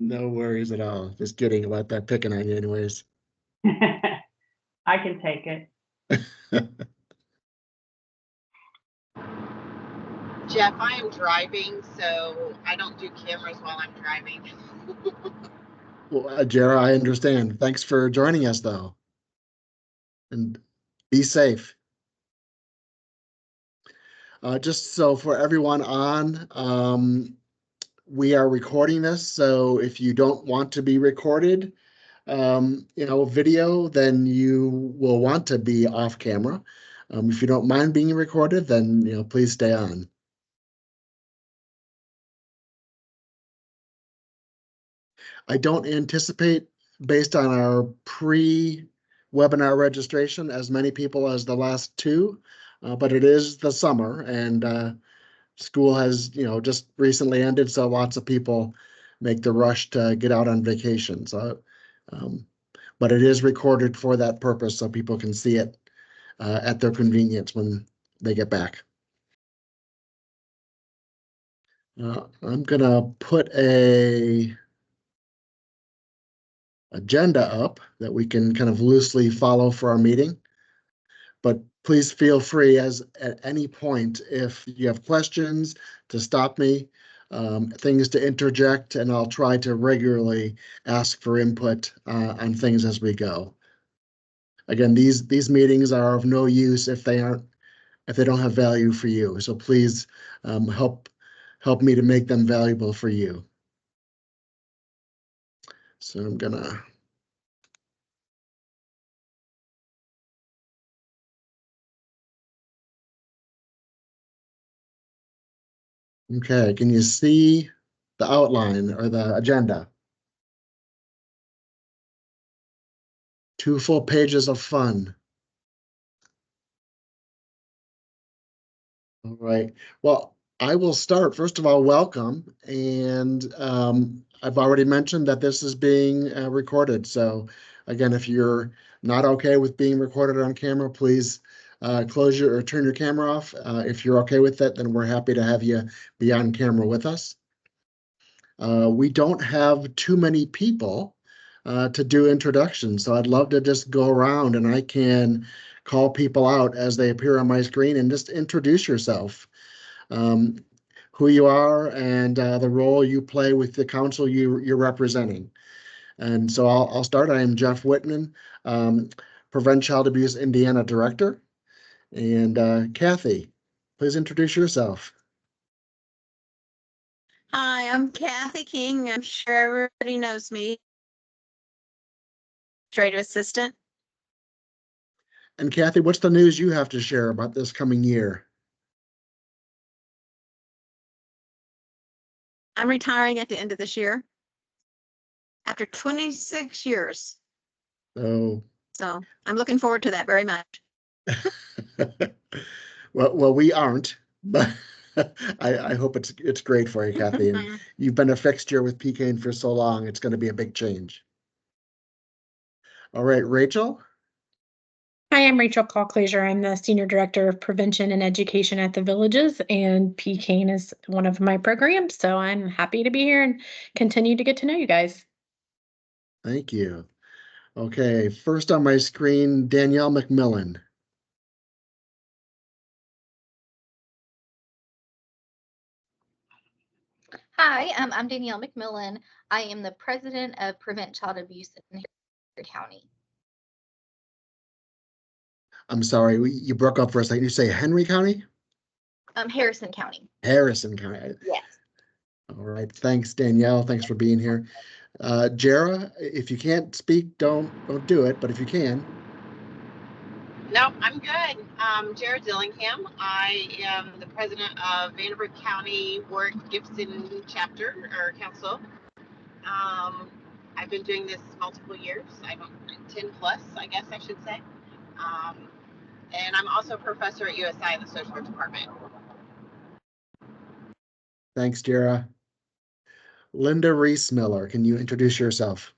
No worries at all. Just kidding about that picking on you anyways. I can take it. Jeff, I am driving, so I don't do cameras while I'm driving. Well, Jara, I understand. Thanks for joining us, though. And be safe. Just so for everyone on, we are recording this. So if you don't want to be recorded, video, then you will want to be off camera. If you don't mind being recorded, then, please stay on. I don't anticipate, based on our pre-webinar registration, as many people as the last two, but it is the summer and school has, just recently ended, so lots of people make the rush to get out on vacation. So, but it is recorded for that purpose, so people can see it at their convenience when they get back. I'm gonna put a agenda up that we can kind of loosely follow for our meeting. But please feel free at any point, if you have questions, to stop me, things to interject, and I'll try to regularly ask for input on things as we go. Again, these meetings are of no use if they don't have value for you. So please help me to make them valuable for you. So I'm gonna. Okay, can you see the outline or the agenda? 2 full pages of fun. All right. Well, I will start. First of all, welcome. And I've already mentioned that this is being recorded. So again, if you're not okay with being recorded on camera, please close your or turn your camera off. If you're okay with that, then we're happy to have you be on camera with us. We don't have too many people to do introductions, so I'd love to just go around and I can call people out as they appear on my screen and just introduce yourself, who you are and the role you play with the council you're representing. And so I'll start. I am Jeff Whitman, Prevent Child Abuse Indiana Director. And Kathy, please introduce yourself. Hi, I'm Kathy King. I'm sure everybody knows me. Trade assistant. And Kathy, what's the news you have to share about this coming year? I'm retiring at the end of this year after 26 years. So I'm looking forward to that very much. well, we aren't, but I hope it's great for you, Kathy. And you've been a fixture with PCAIN for so long, it's going to be a big change. All right, Rachel. Hi, I'm Rachel Call-Clazier. I'm the Senior Director of Prevention and Education at the Villages, and PCAIN is one of my programs, so I'm happy to be here and continue to get to know you guys. Thank you. Okay, first on my screen, Danielle McMillan. Hi, I'm Danielle McMillan. I am the President of Prevent Child Abuse in Harrison County. I'm sorry, you broke up for a second. You say Henry County? Harrison County. Harrison County. Yes. All right, thanks, Danielle. Thanks for being here. Jara, if you can't speak, don't do it, but if you can. Nope, I'm good. Jared Dillingham. I am the president of Vanderbilt County Ward Gibson chapter or council. I've been doing this multiple years. 10 plus, I guess I should say. And I'm also a professor at USI in the social work department. Thanks, Jara. Linda Reese Miller, can you introduce yourself?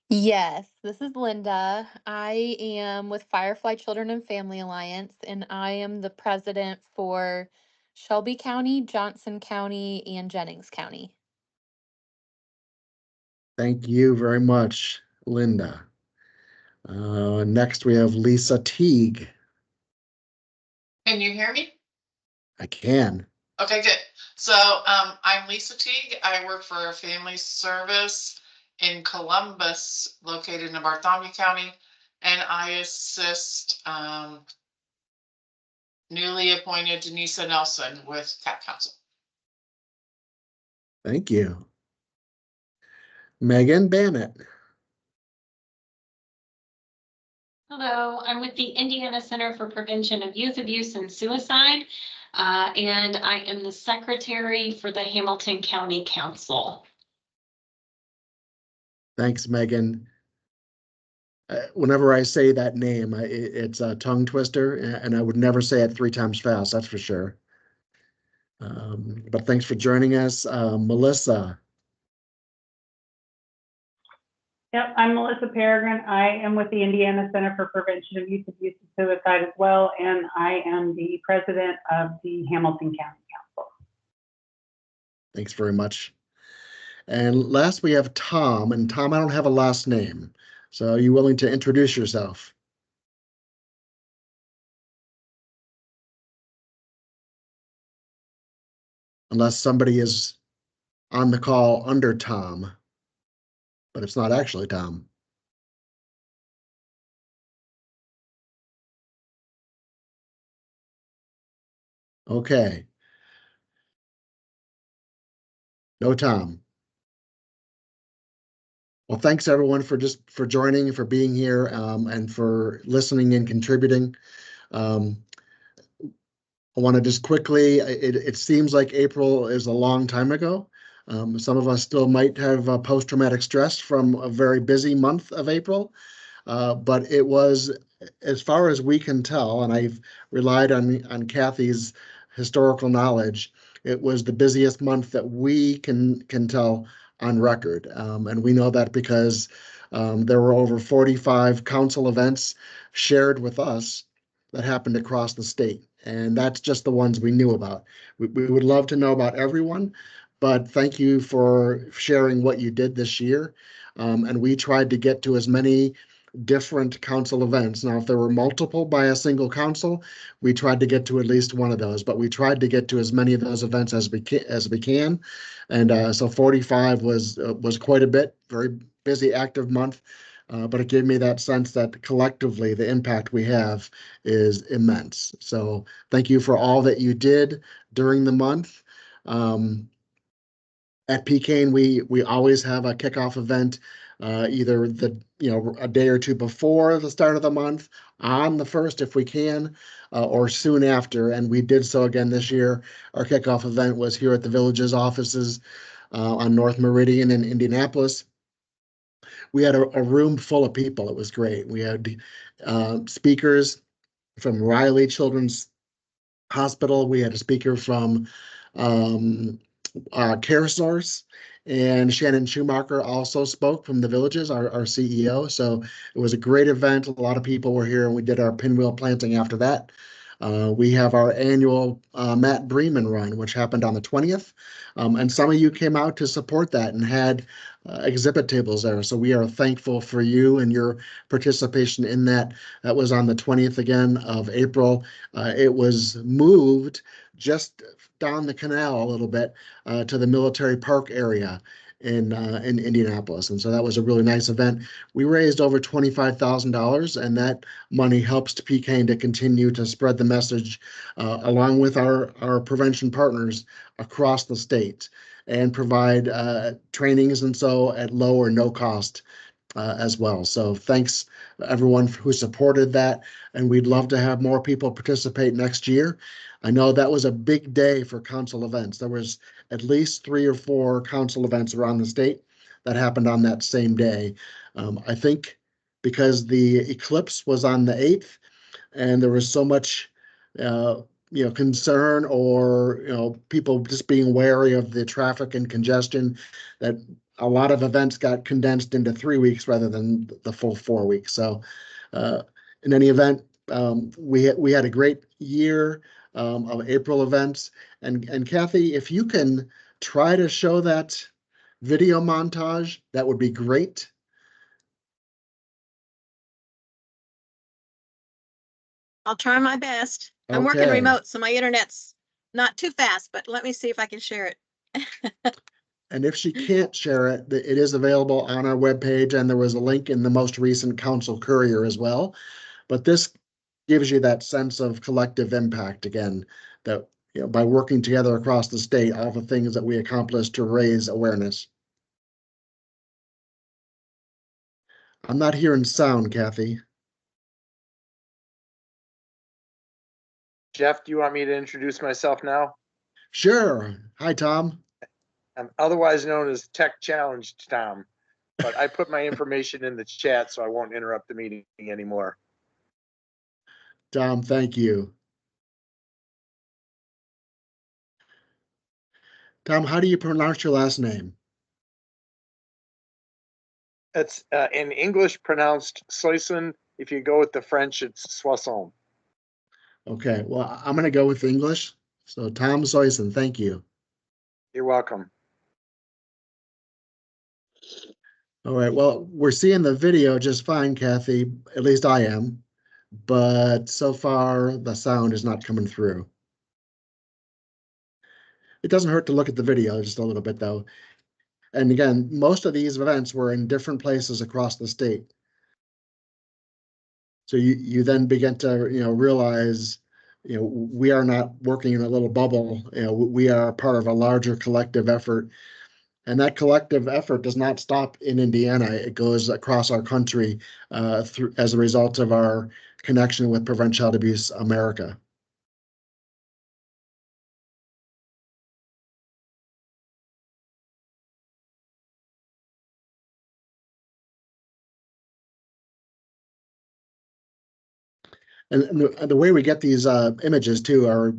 Yes, this is Linda. I am with Firefly Children and Family Alliance, and I am the president for Shelby County, Johnson County, and Jennings County. Thank you very much, Linda. Next, we have Lisa Teague. Can you hear me? I can. Okay, good. So I'm Lisa Teague. I work for a family service in Columbus, located in Bartholomew County, and I assist newly appointed Denisa Nelson with CAP Council. Thank you. Megan Bannett. Hello, I'm with the Indiana Center for Prevention of Youth Abuse and Suicide, and I am the secretary for the Hamilton County Council. Thanks, Megan. Whenever I say that name, it's a tongue twister, and I would never say it 3 times fast, that's for sure. But thanks for joining us. Melissa. Yep, I'm Melissa Peregrine. I am with the Indiana Center for Prevention of Youth Abuse and Suicide as well, and I am the president of the Hamilton County Council. Thanks very much. And last we have Tom, and Tom, I don't have a last name. So are you willing to introduce yourself? Unless somebody is on the call under Tom, but it's not actually Tom. Okay. No Tom. Well, thanks everyone for joining, for being here, and for listening and contributing. I want to just quickly, it seems like April is a long time ago. Some of us still might have post-traumatic stress from a very busy month of April, but it was, as far as we can tell, and I've relied on Kathy's historical knowledge, it was the busiest month that we can tell on record. And we know that because there were over 45 council events shared with us that happened across the state. And that's just the ones we knew about. We would love to know about everyone, but thank you for sharing what you did this year. And we tried to get to as many different council events. Now, if there were multiple by a single council, we tried to get to at least one of those, but we tried to get to as many of those events as we can. And so 45 was quite a bit, very busy, active month. But it gave me that sense that collectively the impact we have is immense. So thank you for all that you did during the month. At PCAIN, we always have a kickoff event, either a day or two before the start of the month, on the 1st if we can, or soon after. And we did so again this year. Our kickoff event was here at the Villages offices on North Meridian in Indianapolis. We had a room full of people. It was great. We had speakers from Riley Children's Hospital. We had a speaker from CareSource, and Shannon Schumacher also spoke from the Villages, our CEO. So it was a great event. A lot of people were here, and we did our pinwheel planting after that. We have our annual Matt Bremen run, which happened on the 20th. And some of you came out to support that and had exhibit tables there. So we are thankful for you and your participation in that. That was on the 20th again of April. It was moved just down the canal a little bit to the military park area in Indianapolis. And so that was a really nice event. We raised over $25,000, and that money helps to PCAIN to continue to spread the message along with our prevention partners across the state and provide trainings and so at low or no cost as well. So thanks everyone who supported that, and we'd love to have more people participate next year. I know that was a big day for council events. There was at least 3 or 4 council events around the state that happened on that same day. I think because the eclipse was on the 8th and there was so much concern or people just being wary of the traffic and congestion, that a lot of events got condensed into 3 weeks rather than the full 4 weeks. So in any event, we had a great year of April events. And Kathy, if you can try to show that video montage, that would be great. I'll try my best. I'm working Okay. remote, so my internet's not too fast, but let me see if I can share it. And if she can't share it, it is available on our webpage, and there was a link in the most recent Council Courier as well. But this gives you that sense of collective impact again, that by working together across the state, all the things that we accomplished to raise awareness. I'm not hearing sound, Kathy. Jeff, do you want me to introduce myself now? Sure. Hi, Tom. I'm otherwise known as Tech Challenged Tom, but I put my information in the chat so I won't interrupt the meeting anymore. Tom, thank you. Tom, how do you pronounce your last name? It's in English pronounced Soisson. If you go with the French, it's Soisson. Okay, well, I'm going to go with English. So Tom Soisson, thank you. You're welcome. All right, well, we're seeing the video just fine, Kathy. At least I am. But so far, the sound is not coming through. It doesn't hurt to look at the video just a little bit, though. And again, most of these events were in different places across the state. So you then begin to realize we are not working in a little bubble. We are part of a larger collective effort, and that collective effort does not stop in Indiana. It goes across our country through as a result of our connection with Prevent Child Abuse America. And the way we get these images too are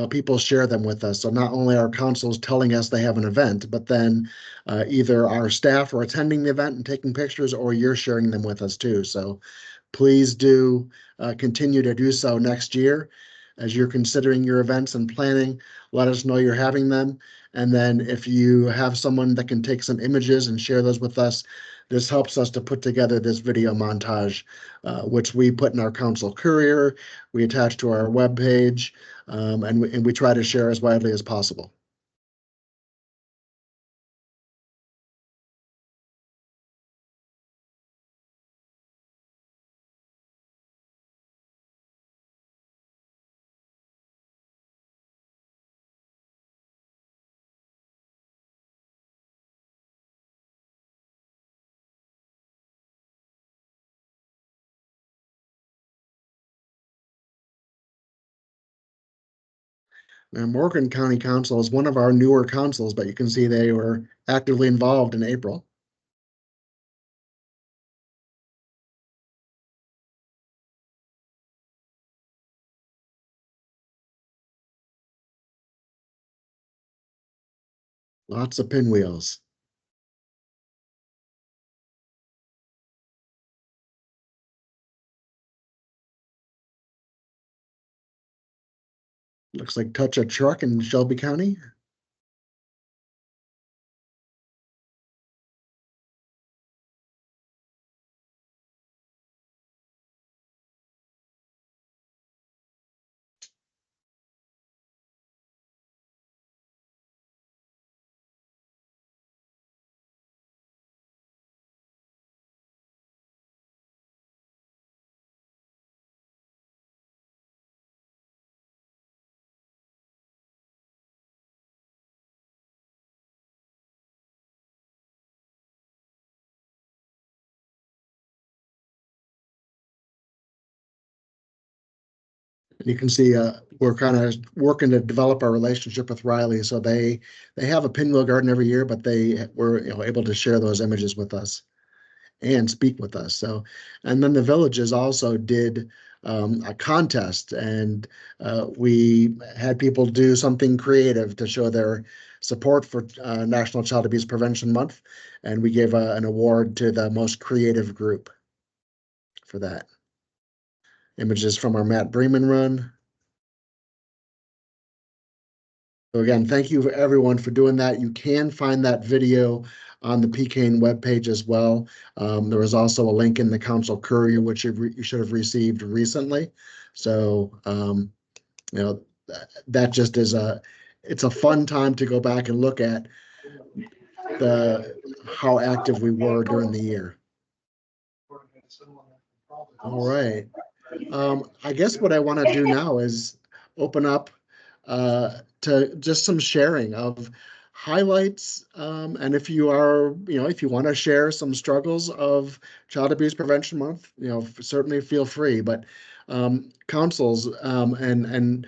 people share them with us. So not only are councils telling us they have an event, but then either our staff are attending the event and taking pictures, or you're sharing them with us too. So please do continue to do so next year. As you're considering your events and planning, let us know you're having them. And then if you have someone that can take some images and share those with us, this helps us to put together this video montage, which we put in our council courier, we attach to our webpage, and we try to share as widely as possible. And Morgan County Council is one of our newer councils, but you can see they were actively involved in April. Lots of pinwheels. Looks like touch a truck in Shelby County. You can see we're kind of working to develop our relationship with Riley. So they have a pinwheel garden every year, but they were able to share those images with us and speak with us. So, and then the villages also did a contest, and we had people do something creative to show their support for National Child Abuse Prevention Month, and we gave an award to the most creative group for that. Images from our Matt Bremen run. So again, thank you everyone for doing that. You can find that video on the PCAIN webpage as well. There was also a link in the Council Courier, which you should have received recently. So, that just is it's a fun time to go back and look at how active we were during the year. All right. I guess what I want to do now is open up to just some sharing of highlights. And if you are, if you want to share some struggles of Child Abuse Prevention Month, certainly feel free. But councils and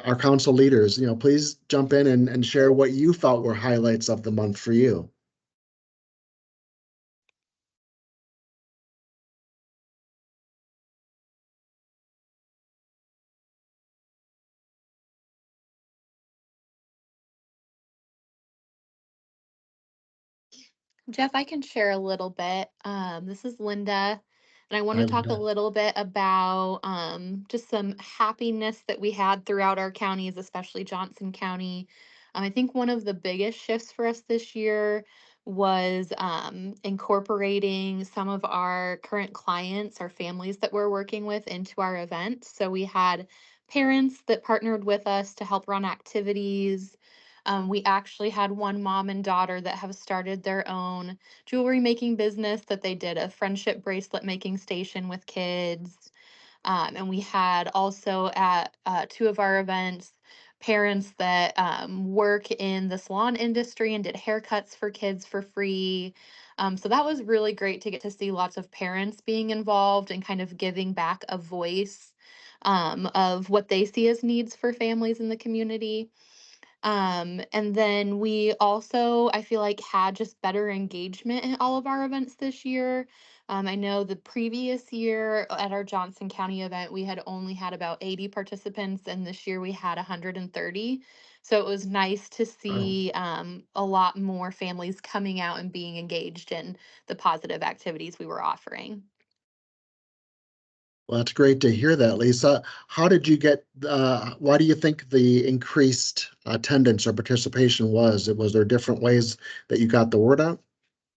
our council leaders, please jump in and share what you felt were highlights of the month for you. Jeff, I can share a little bit. This is Linda, and I want Hi, to talk a Linda. little bit about just some happiness that we had throughout our counties, especially Johnson County. I think one of the biggest shifts for us this year was incorporating some of our current clients, our families that we're working with, into our events. So we had parents that partnered with us to help run activities. We actually had one mom and daughter that have started their own jewelry making business, that they did a friendship bracelet making station with kids. And we had also at two of our events, parents that work in the salon industry and did haircuts for kids for free. So that was really great to get to see lots of parents being involved and kind of giving back a voice of what they see as needs for families in the community. And then we also, I feel like, had just better engagement in all of our events this year. I know the previous year at our Johnson County event, we had only had about 80 participants, and this year we had 130. So it was nice to see a lot more families coming out and being engaged in the positive activities we were offering. Well, that's great to hear that, Lisa. How did you get, why do you think the increased attendance or participation was? Was there different ways that you got the word out?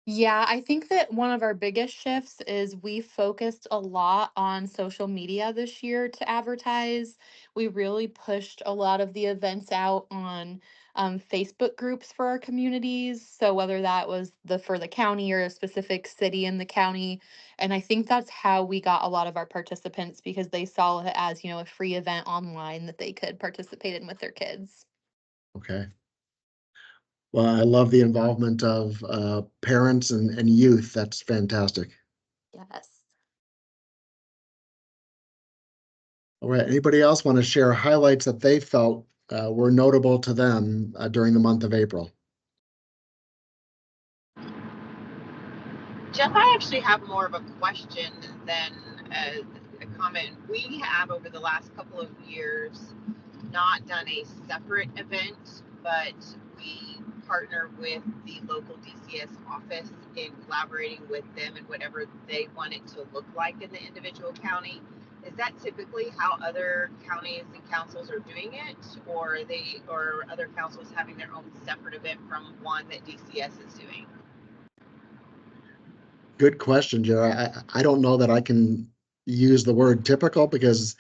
Yeah, I think that one of our biggest shifts is we focused a lot on social media this year to advertise. We really pushed a lot of the events out on Facebook groups for our communities. So whether that was for the county or a specific city in the county, and I think that's how we got a lot of our participants, because they saw it as, a free event online that they could participate in with their kids. Okay. Well, I love the involvement of parents and youth. That's fantastic. Yes. All right. Anybody else want to share highlights that they felt were notable to them during the month of April? Jeff, I actually have more of a question than a comment. We have, over the last couple of years, not done a separate event, but we partner with the local DCS office in collaborating with them and whatever they want it to look like in the individual county. Is that typically how other counties and councils are doing it, or or other councils having their own separate event from one that DCS is doing? Good question, Jared. I don't know that I can use the word typical because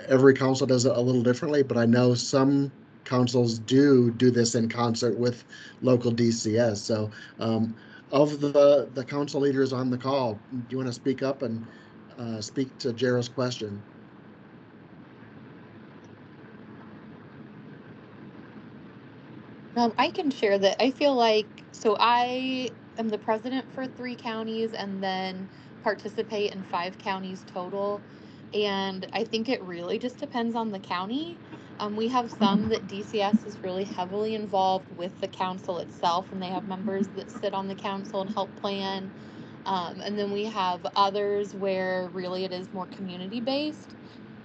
every council does it a little differently, but I know some councils do this in concert with local DCS. So of the council leaders on the call, do you want to speak up and speak to Jared's question? I can share that. I feel like, so I am the president for 3 counties and then participate in 5 counties total. And I think it really just depends on the county. We have some that DCS is really heavily involved with the council itself, and they have members that sit on the council and help plan. And then we have others where really it is more community based.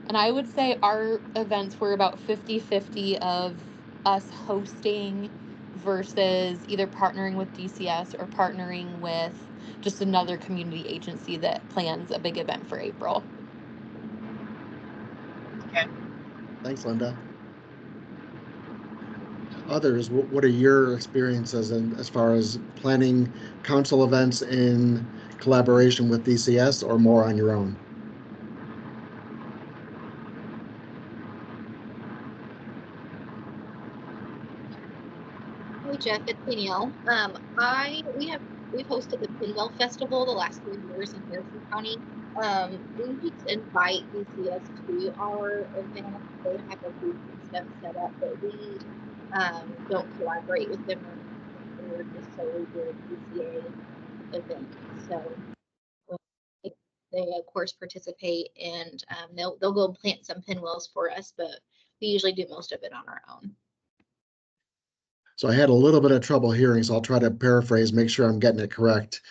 And I would say our events were about 50-50 of us hosting versus either partnering with DCS or partnering with just another community agency that plans a big event for April. Okay. Thanks, Linda. others, what are your experiences in, as far as planning council events in collaboration with DCS or more on your own? Hey Jeff, it's Danielle. We've hosted the Pinwheel Festival the last 3 years in Harrison County. We just invite DCS to our event. They have a booth and stuff set up, but we don't collaborate with them. We're just solely doing PCA event. So they of course participate, and they'll go plant some pinwheels for us, but we usually do most of it on our own. So I had a little bit of trouble hearing, so I'll try to paraphrase, make sure I'm getting it correct.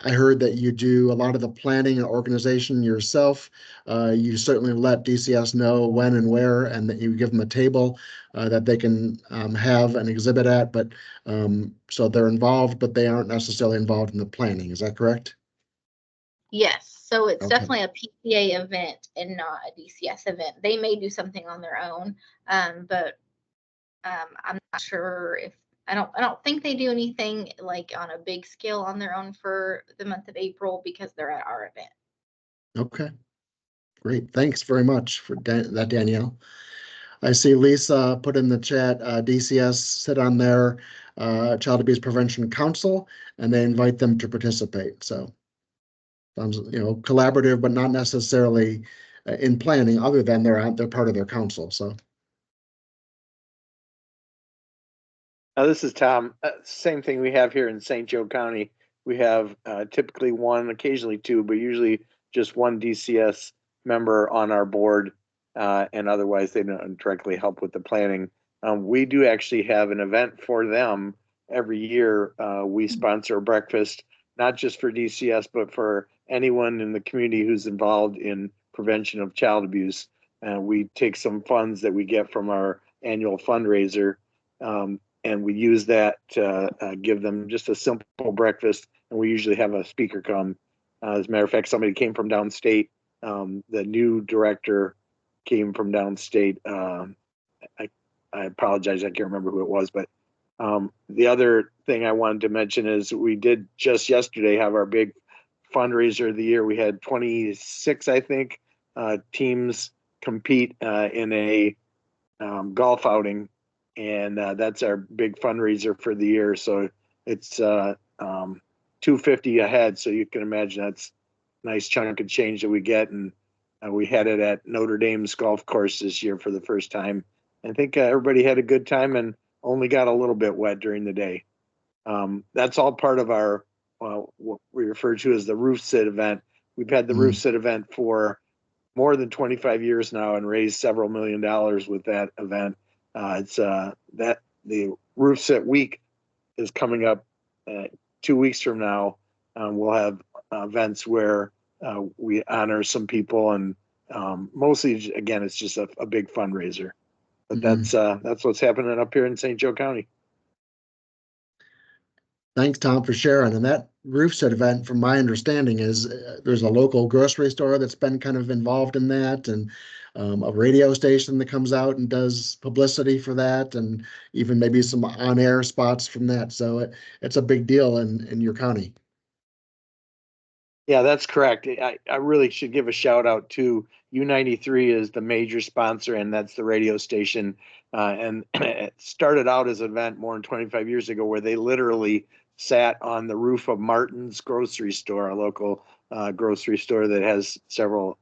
I heard that you do a lot of the planning and organization yourself. You certainly let DCS know when and where, and that you give them a table that they can have an exhibit at. But so they're involved, but they aren't necessarily involved in the planning. Is that correct? Yes, so it's Okay. definitely a PCA event and not a DCS event. They may do something on their own, but I'm not sure if I don't think they do anything like on a big scale on their own for the month of April because they're at our event. Okay, great. Thanks very much for that, Danielle. I see Lisa put in the chat, DCS sit on their Child Abuse Prevention Council, and they invite them to participate. So sounds, collaborative, but not necessarily in planning, other than they're part of their council. So This is Tom. Same thing we have here in St. Joe County. We have typically one, occasionally two, but usually just one DCS member on our board, and otherwise they don't directly help with the planning. We do actually have an event for them every year. We sponsor a breakfast, not just for DCS, but for anyone in the community who's involved in prevention of child abuse. We take some funds that we get from our annual fundraiser, and we use that to give them just a simple breakfast. And we usually have a speaker come. As a matter of fact, somebody came from downstate. The new director came from downstate. I apologize, I can't remember who it was, but the other thing I wanted to mention is we did just yesterday have our big fundraiser of the year. We had 26, I think, teams compete in a golf outing, and that's our big fundraiser for the year. So it's $250 a head, so you can imagine that's a nice chunk of change that we get. And we had it at Notre Dame's golf course this year for the first time. I think everybody had a good time and only got a little bit wet during the day. That's all part of our what we refer to as the roof sit event. We've had the roof sit event for more than 25 years now and raised several $1 million with that event. It's that the roof sit week is coming up 2 weeks from now. We'll have events where we honor some people, and mostly, again, it's just a big fundraiser. But that's what's happening up here in St. Joe County. thanks, Tom, for sharing. And that roof set event, from my understanding, is there's a local grocery store that's been kind of involved in that, and a radio station that comes out and does publicity for that, and even maybe some on-air spots from that. So it's a big deal in your county. Yeah, that's correct. I really should give a shout out to U93 is the major sponsor, and that's the radio station. And it started out as an event more than 25 years ago where they literally sat on the roof of Martin's grocery store, a local grocery store that has several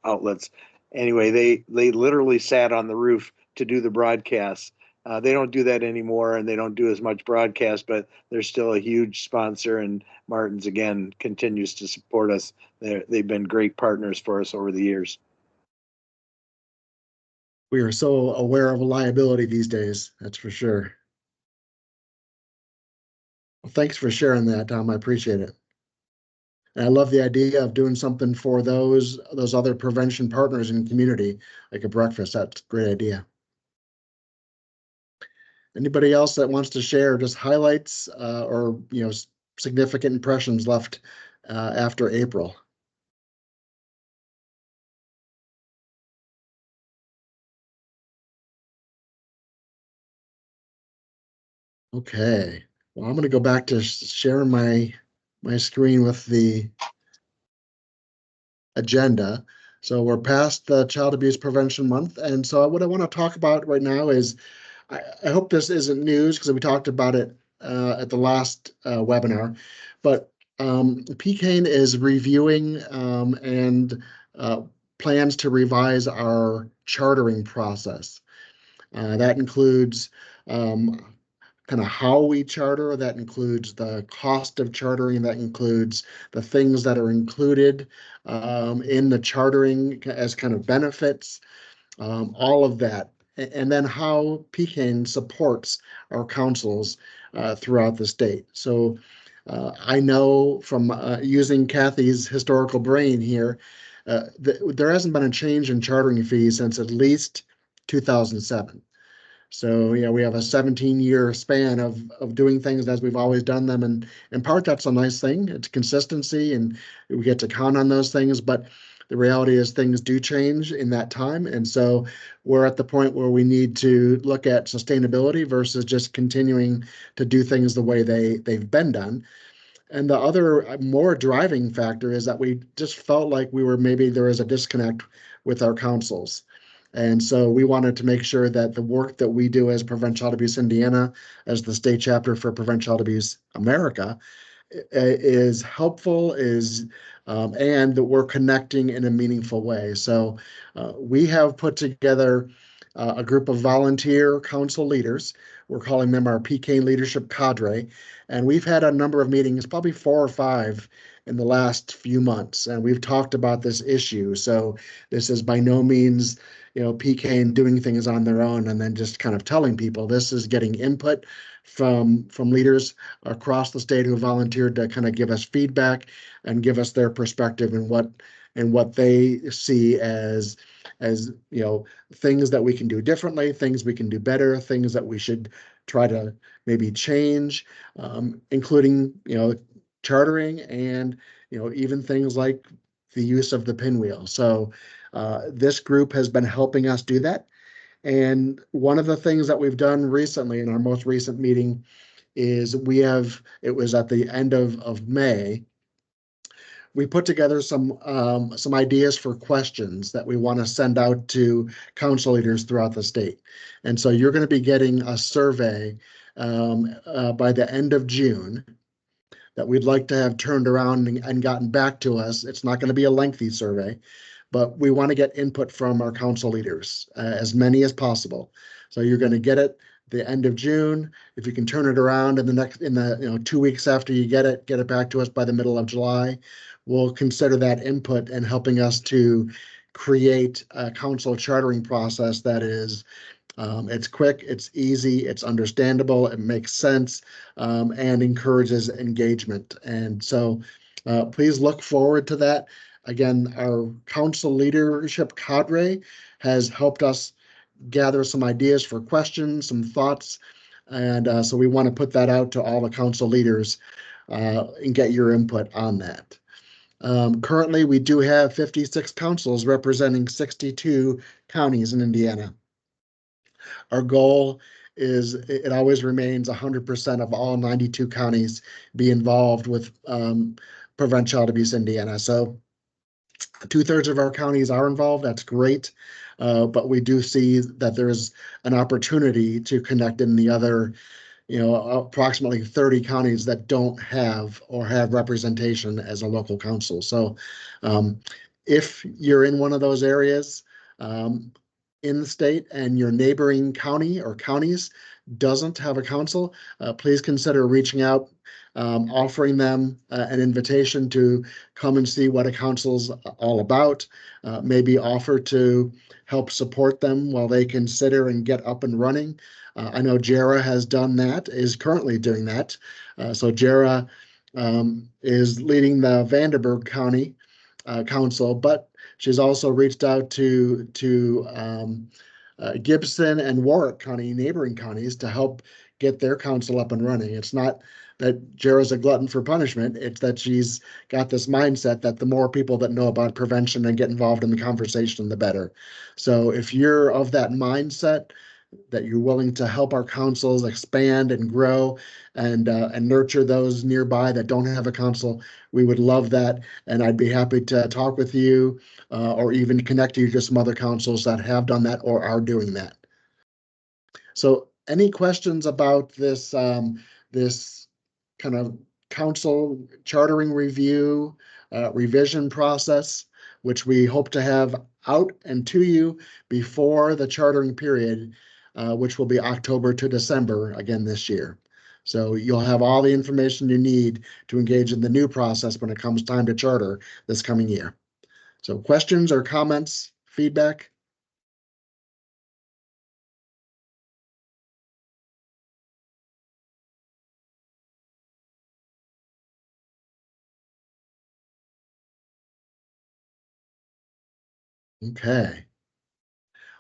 outlets. Anyway, they literally sat on the roof to do the broadcast. They don't do that anymore, and they don't do as much broadcast, but they're still a huge sponsor, and Martin's, again, continues to support us. They've been great partners for us over the years. We are so aware of liability these days, that's for sure. Well, thanks for sharing that, Tom. I appreciate it. And I love the idea of doing something for those other prevention partners in the community, like a breakfast. That's a great idea. Anybody else that wants to share just highlights or significant impressions left after April? Okay, well, I'm going to go back to sharing my screen with the agenda. So we're past the Child Abuse Prevention Month, and so what I want to talk about right now is I hope this isn't news because we talked about it at the last webinar, but PCAIN is reviewing and plans to revise our chartering process. That includes kind of how we charter, that includes the cost of chartering, that includes the things that are included in the chartering as kind of benefits, all of that. And then how PCAIN supports our councils throughout the state. So I know from using Kathy's historical brain here, there hasn't been a change in chartering fees since at least 2007. So, we have a 17-year span of doing things as we've always done them. And in part, that's a nice thing. It's consistency and we get to count on those things. But the reality is things do change in that time. And so we're at the point where we need to look at sustainability versus just continuing to do things the way they've been done. And the other more driving factor is that we just felt like maybe there was a disconnect with our councils. And so we wanted to make sure that the work that we do as Prevent Child Abuse Indiana, as the state chapter for Prevent Child Abuse America, is helpful, and that we're connecting in a meaningful way. So we have put together a group of volunteer council leaders. We're calling them our PCAIN Leadership Cadre. And we've had a number of meetings, probably 4 or 5 in the last few months. And we've talked about this issue. So this is by no means, PCAIN doing things on their own and then just kind of telling people. This is getting input from leaders across the state who volunteered to kind of give us feedback and give us their perspective and what they see as things that we can do differently, things we can do better, things that we should try to maybe change, including chartering and even things like the use of the pinwheel. So this group has been helping us do that. And one of the things that we've done recently in our most recent meeting is it was at the end of May, we put together some ideas for questions that we want to send out to council leaders throughout the state. And so you're going to be getting a survey by the end of June that we'd like to have turned around and gotten back to us. It's not going to be a lengthy survey, but we want to get input from our council leaders, as many as possible. So you're going to get it the end of June. If you can turn it around in the 2 weeks after you get it back to us by the middle of July, we'll consider that input and helping us to create a council chartering process that is it's quick, it's easy, it's understandable, it makes sense, and encourages engagement. And so please look forward to that. Again, our council leadership cadre has helped us gather some ideas for questions, some thoughts, and so we want to put that out to all the council leaders and get your input on that. Currently, we do have 56 councils representing 62 counties in Indiana. Our goal is it always remains 100% of all 92 counties be involved with Prevent Child Abuse Indiana. So 2/3 of our counties are involved. That's great. But we do see that there's an opportunity to connect in the other, approximately 30 counties that don't have or have representation as a local council. So if you're in one of those areas, in the state and your neighboring county or counties doesn't have a council, please consider reaching out, offering them an invitation to come and see what a council's all about, maybe offer to help support them while they consider and get up and running. I know Jara has done that, is currently doing that. So Jara is leading the Vanderburgh County Council, but she's also reached out to Gibson and Warwick County, neighboring counties, to help get their council up and running. It's not that Jara's a glutton for punishment. It's that she's got this mindset that the more people that know about prevention and get involved in the conversation, the better. So if you're of that mindset, that you're willing to help our councils expand and grow and nurture those nearby that don't have a council. We would love that, and I'd be happy to talk with you or even connect you to some other councils that have done that or are doing that. So, any questions about this kind of council chartering review revision process, which we hope to have out and to you before the chartering period, which will be October to December again this year. So you'll have all the information you need to engage in the new process when it comes time to charter this coming year. So questions or comments, feedback? Okay.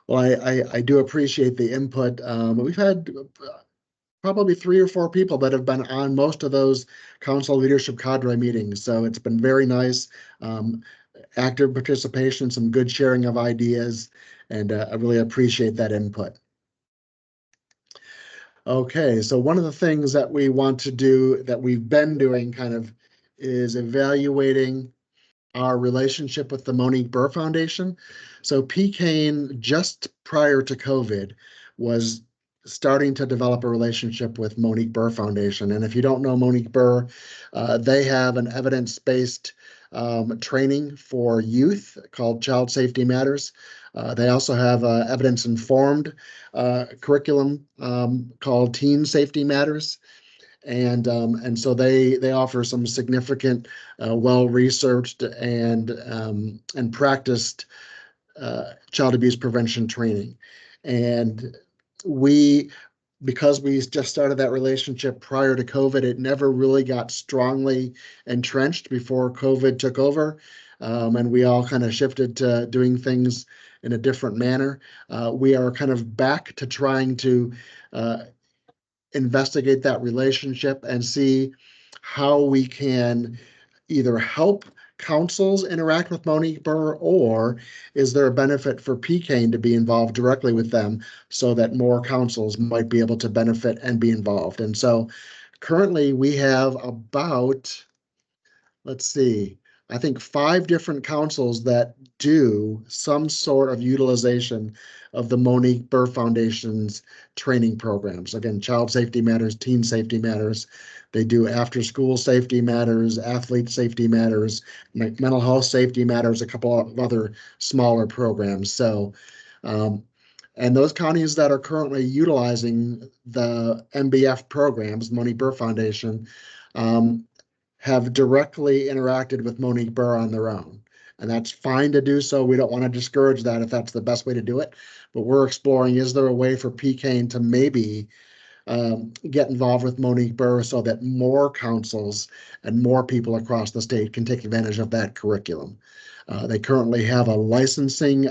Well, I do appreciate the input. We've had probably 3 or 4 people that have been on most of those council leadership cadre meetings. So it's been very nice, active participation, some good sharing of ideas, and I really appreciate that input. Okay, so one of the things that we want to do, that we've been doing kind of, is evaluating our relationship with the Monique Burr Foundation. So PCAIN, just prior to COVID, was starting to develop a relationship with Monique Burr Foundation. And if you don't know Monique Burr, they have an evidence-based training for youth called Child Safety Matters. They also have evidence-informed curriculum called Teen Safety Matters. And so they offer some significant, well-researched and practiced child abuse prevention training. And because we just started that relationship prior to COVID, it never really got strongly entrenched before COVID took over, and we all kind of shifted to doing things in a different manner. We are kind of back to trying to investigate that relationship and see how we can either help councils interact with Monique Burr, or is there a benefit for PCAIN to be involved directly with them so that more councils might be able to benefit and be involved. And so currently we have about, let's see, I think 5 different councils that do some sort of utilization of the Monique Burr Foundation's training programs. Again, Child Safety Matters, Teen Safety Matters. They do after school safety matters, athlete safety matters, mental health safety matters, a couple of other smaller programs. So, and those counties that are currently utilizing the MBF programs, Monique Burr Foundation, have directly interacted with Monique Burr on their own. And that's fine to do so. We don't want to discourage that if that's the best way to do it. But we're exploring, is there a way for PCAIN to maybe get involved with Monique Burr so that more councils and more people across the state can take advantage of that curriculum. They currently have a licensing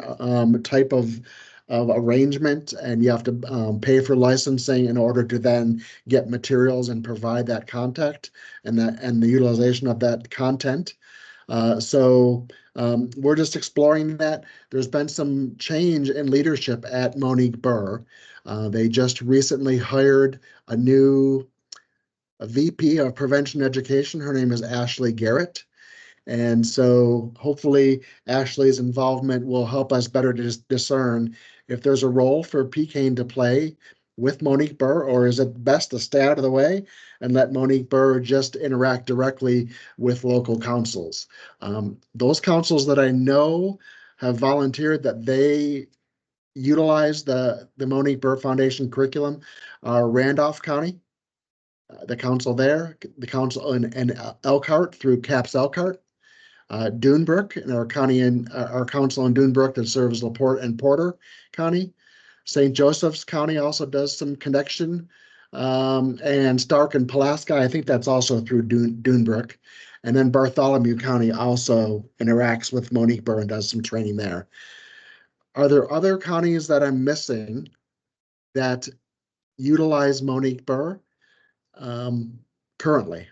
type of arrangement, and you have to pay for licensing in order to then get materials and provide that content and the utilization of that content. So we're just exploring that. There's been some change in leadership at Monique Burr. They just recently hired a new VP of Prevention Education. Her name is Ashley Garrett. And so hopefully Ashley's involvement will help us better discern if there's a role for PCAIN to play with Monique Burr, or is it best to stay out of the way and let Monique Burr just interact directly with local councils. Those councils that I know have volunteered that they utilize the Monique Burr Foundation curriculum are Randolph County, the council there, the council in Elkhart through CAPS Elkhart, Dunebrook, and our council in Dunebrook that serves LaPorte and Porter County. St. Joseph's County also does some connection, and Stark and Pulaski, I think that's also through Dunebrook. And then Bartholomew County also interacts with Monique Burr and does some training there. Are there other counties that I'm missing that utilize Monique Burr currently?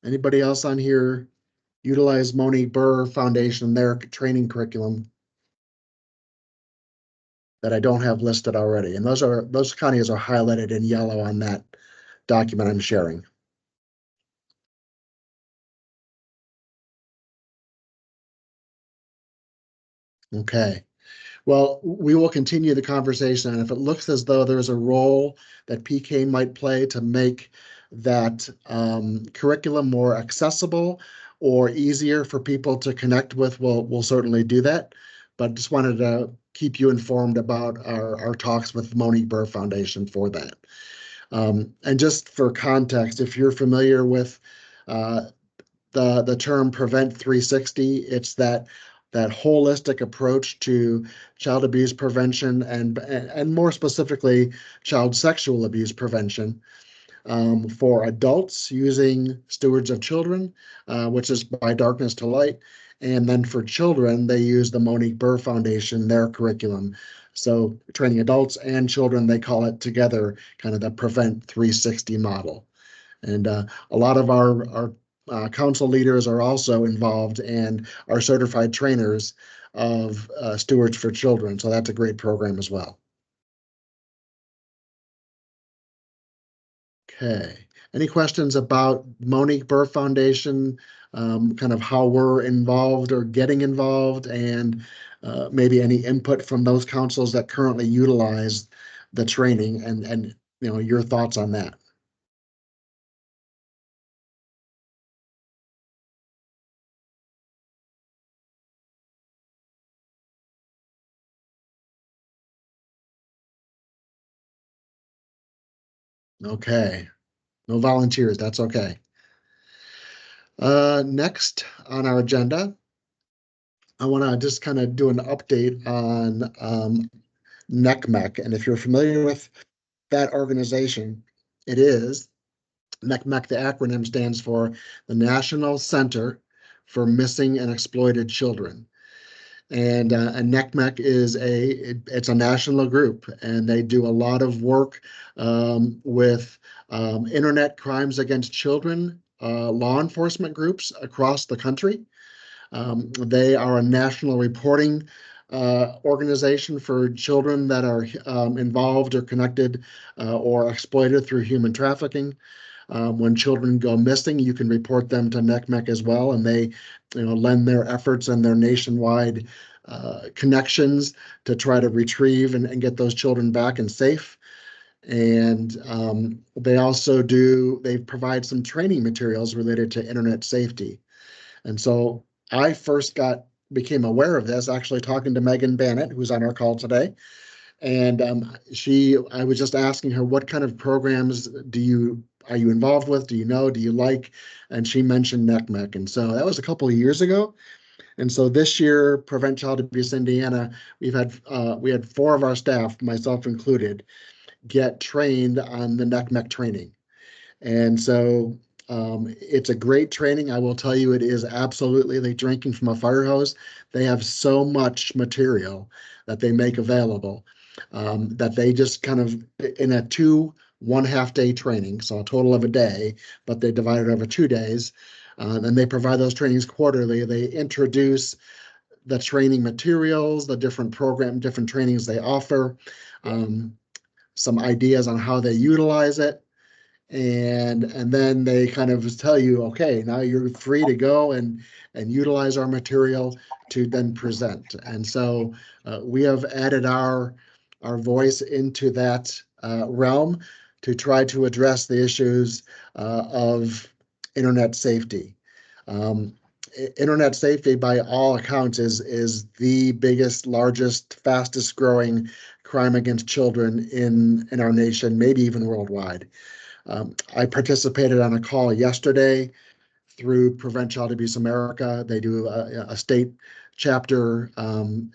Anybody else on here utilize Monique Burr Foundation, their training curriculum? that I don't have listed already. And those counties are highlighted in yellow on that document I'm sharing. Okay. Well, we will continue the conversation, and if it looks as though there's a role that PCAIN might play to make that curriculum more accessible or easier for people to connect with, we'll certainly do that. But just wanted to keep you informed about our talks with Monique Burr Foundation for that. And just for context, if you're familiar with the term Prevent 360, it's that holistic approach to child abuse prevention and more specifically child sexual abuse prevention for adults using Stewards of Children, which is By Darkness to Light, and then for children they use the Monique Burr Foundation, their curriculum. So training adults and children, they call it together kind of the Prevent 360 model. And a lot of our council leaders are also involved and are certified trainers of Stewards for Children. So that's a great program as well. Okay. Any questions about Monique Burr Foundation, kind of how we're involved or getting involved, and maybe any input from those councils that currently utilize the training and your thoughts on that? Okay. No volunteers. That's okay. Next on our agenda, I want to just kind of do an update on NECMEC. And if you're familiar with that organization, it is NECMEC. The acronym stands for the National Center for Missing and Exploited Children. And NECMEC is it's a national group, and they do a lot of work with internet crimes against children, law enforcement groups across the country. They are a national reporting organization for children that are involved or connected or exploited through human trafficking. When children go missing, you can report them to NECMEC as well, and they lend their efforts and their nationwide connections to try to retrieve and get those children back and safe. And they provide some training materials related to internet safety. And so I first became aware of this actually talking to Megan Bannett, who's on our call today. And I was just asking her, what kind of programs are you involved with? Do you know? Do you like? And she mentioned NECMEC. And so that was a couple of years ago. And so this year, Prevent Child Abuse Indiana, we had 4 of our staff, myself included, get trained on the NECMEC training. And so it's a great training. I will tell you, it is absolutely like drinking from a fire hose. They have so much material that they make available that they just kind of, in a 1.5 day training, so a total of a day, but they divide it over 2 days. And they provide those trainings quarterly. They introduce the training materials, the different trainings they offer, some ideas on how they utilize it. And then they kind of tell you, okay, now you're free to go and utilize our material to then present. And so we have added our voice into that realm to try to address the issues of internet safety. Internet safety, by all accounts, is the biggest, largest, fastest growing crime against children in our nation, maybe even worldwide. I participated on a call yesterday through Prevent Child Abuse America. They do a state chapter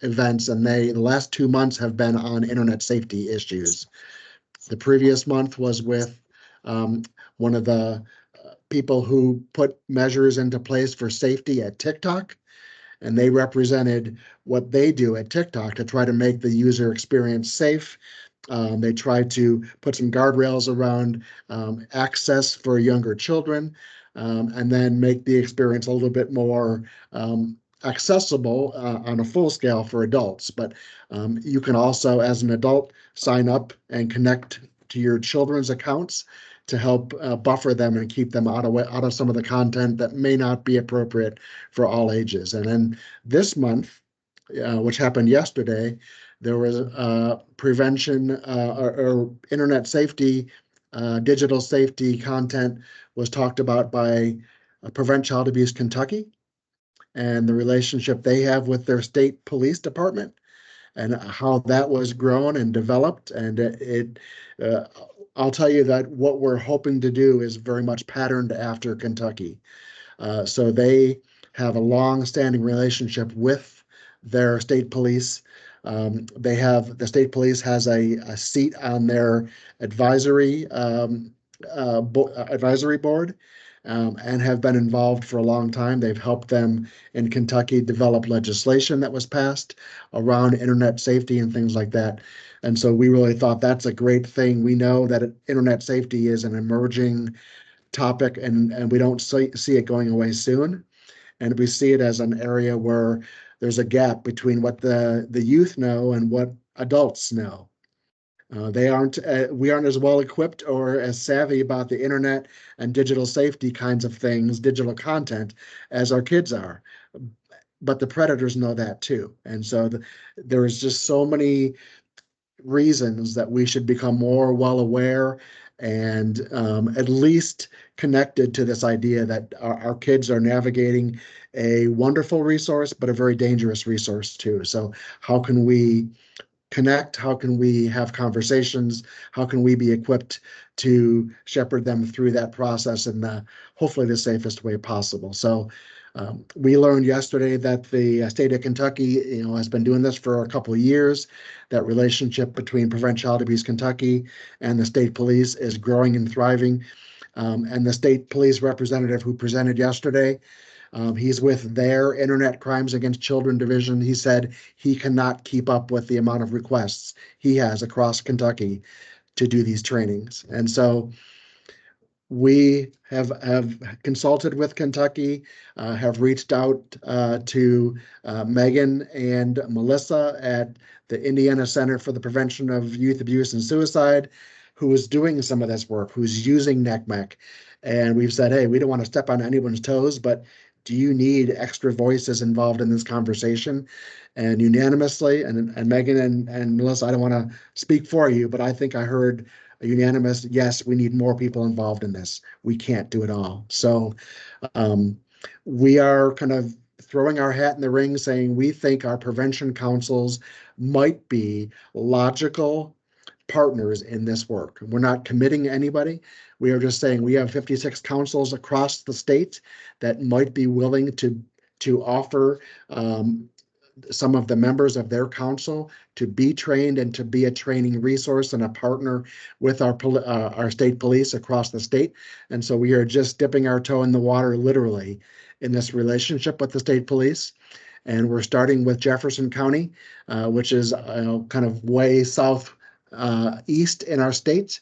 events, and the last 2 months have been on internet safety issues. The previous month was with one of the people who put measures into place for safety at TikTok, and they represented what they do at TikTok to try to make the user experience safe. They try to put some guardrails around access for younger children, and then make the experience a little bit more accessible on a full scale for adults, but you can also, as an adult, sign up and connect to your children's accounts to help buffer them and keep them out of some of the content that may not be appropriate for all ages. And then this month, which happened yesterday, there was prevention or internet safety, digital safety content was talked about by Prevent Child Abuse Kentucky and the relationship they have with their state police department and how that was grown and developed. And I'll tell you that what we're hoping to do is very much patterned after Kentucky. So they have a long-standing relationship with their state police. The state police has a seat on their advisory board, and have been involved for a long time. They've helped them in Kentucky develop legislation that was passed around internet safety and things like that. And so we really thought that's a great thing. We know that internet safety is an emerging topic, and we don't see it going away soon. And we see it as an area where there's a gap between what the youth know and what adults know. We aren't as well equipped or as savvy about the internet and digital safety kinds of things, digital content, as our kids are. But the predators know that too. And so there is just so many reasons that we should become more well aware and at least connected to this idea that our kids are navigating a wonderful resource, but a very dangerous resource too. So how can we connect? How can we have conversations? How can we be equipped to shepherd them through that process in hopefully the safest way possible? So we learned yesterday that the state of Kentucky, has been doing this for a couple of years. That relationship between Prevent Child Abuse Kentucky and the state police is growing and thriving. And the state police representative who presented yesterday, he's with their Internet Crimes Against Children Division. He said he cannot keep up with the amount of requests he has across Kentucky to do these trainings. And so we have consulted with Kentucky, have reached out to Megan and Melissa at the Indiana Center for the Prevention of Youth Abuse and Suicide, who is doing some of this work, who's using NCMEC. And we've said, hey, we don't want to step on anyone's toes, but do you need extra voices involved in this conversation? And unanimously, and Megan and Melissa, I don't want to speak for you, but I think I heard a unanimous, yes, we need more people involved in this. We can't do it all. So we are kind of throwing our hat in the ring saying we think our prevention councils might be logical partners in this work. We're not committing anybody. We are just saying we have 56 councils across the state that might be willing to offer some of the members of their council to be trained and to be a training resource and a partner with our state police across the state. And so we are just dipping our toe in the water literally in this relationship with the state police. And we're starting with Jefferson County, which is kind of way south east in our state,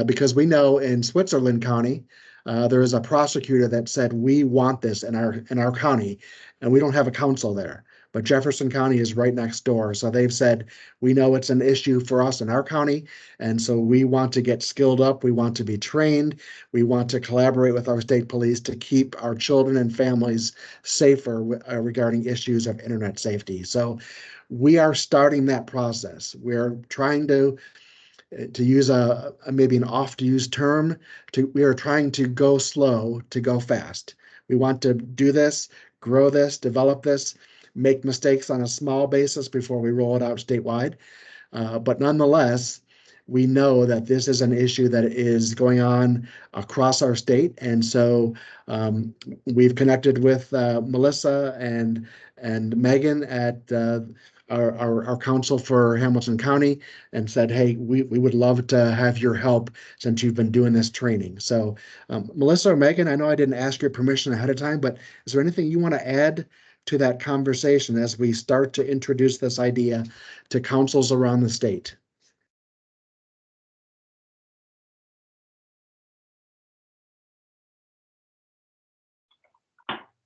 because we know in Switzerland County, there is a prosecutor that said, we want this in our county, and we don't have a council there. But Jefferson County is right next door. So they've said, we know it's an issue for us in our county. And so we want to get skilled up. We want to be trained. We want to collaborate with our state police to keep our children and families safer regarding issues of internet safety. So we are starting that process. We're trying to use a maybe an oft-used term, we are trying to go slow to go fast. We want to do this, grow this, develop this, make mistakes on a small basis before we roll it out statewide. But nonetheless, we know that this is an issue that is going on across our state. And so we've connected with Melissa and Megan at our council for Hamilton County and said, hey, we would love to have your help since you've been doing this training. So Melissa or Megan, I know I didn't ask your permission ahead of time, but is there anything you want to add to that conversation as we start to introduce this idea to councils around the state?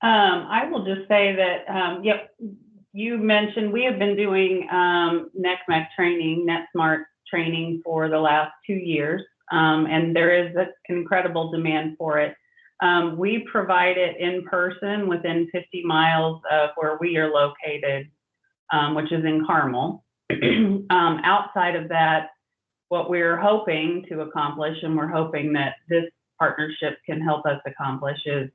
I will just say that, yep, you mentioned we have been doing NECMEC training, NetSmart training for the last 2 years, and there is an incredible demand for it. We provide it in person within 50 miles of where we are located, which is in Carmel. Outside of that, what we're hoping to accomplish, and we're hoping that this partnership can help us accomplish, is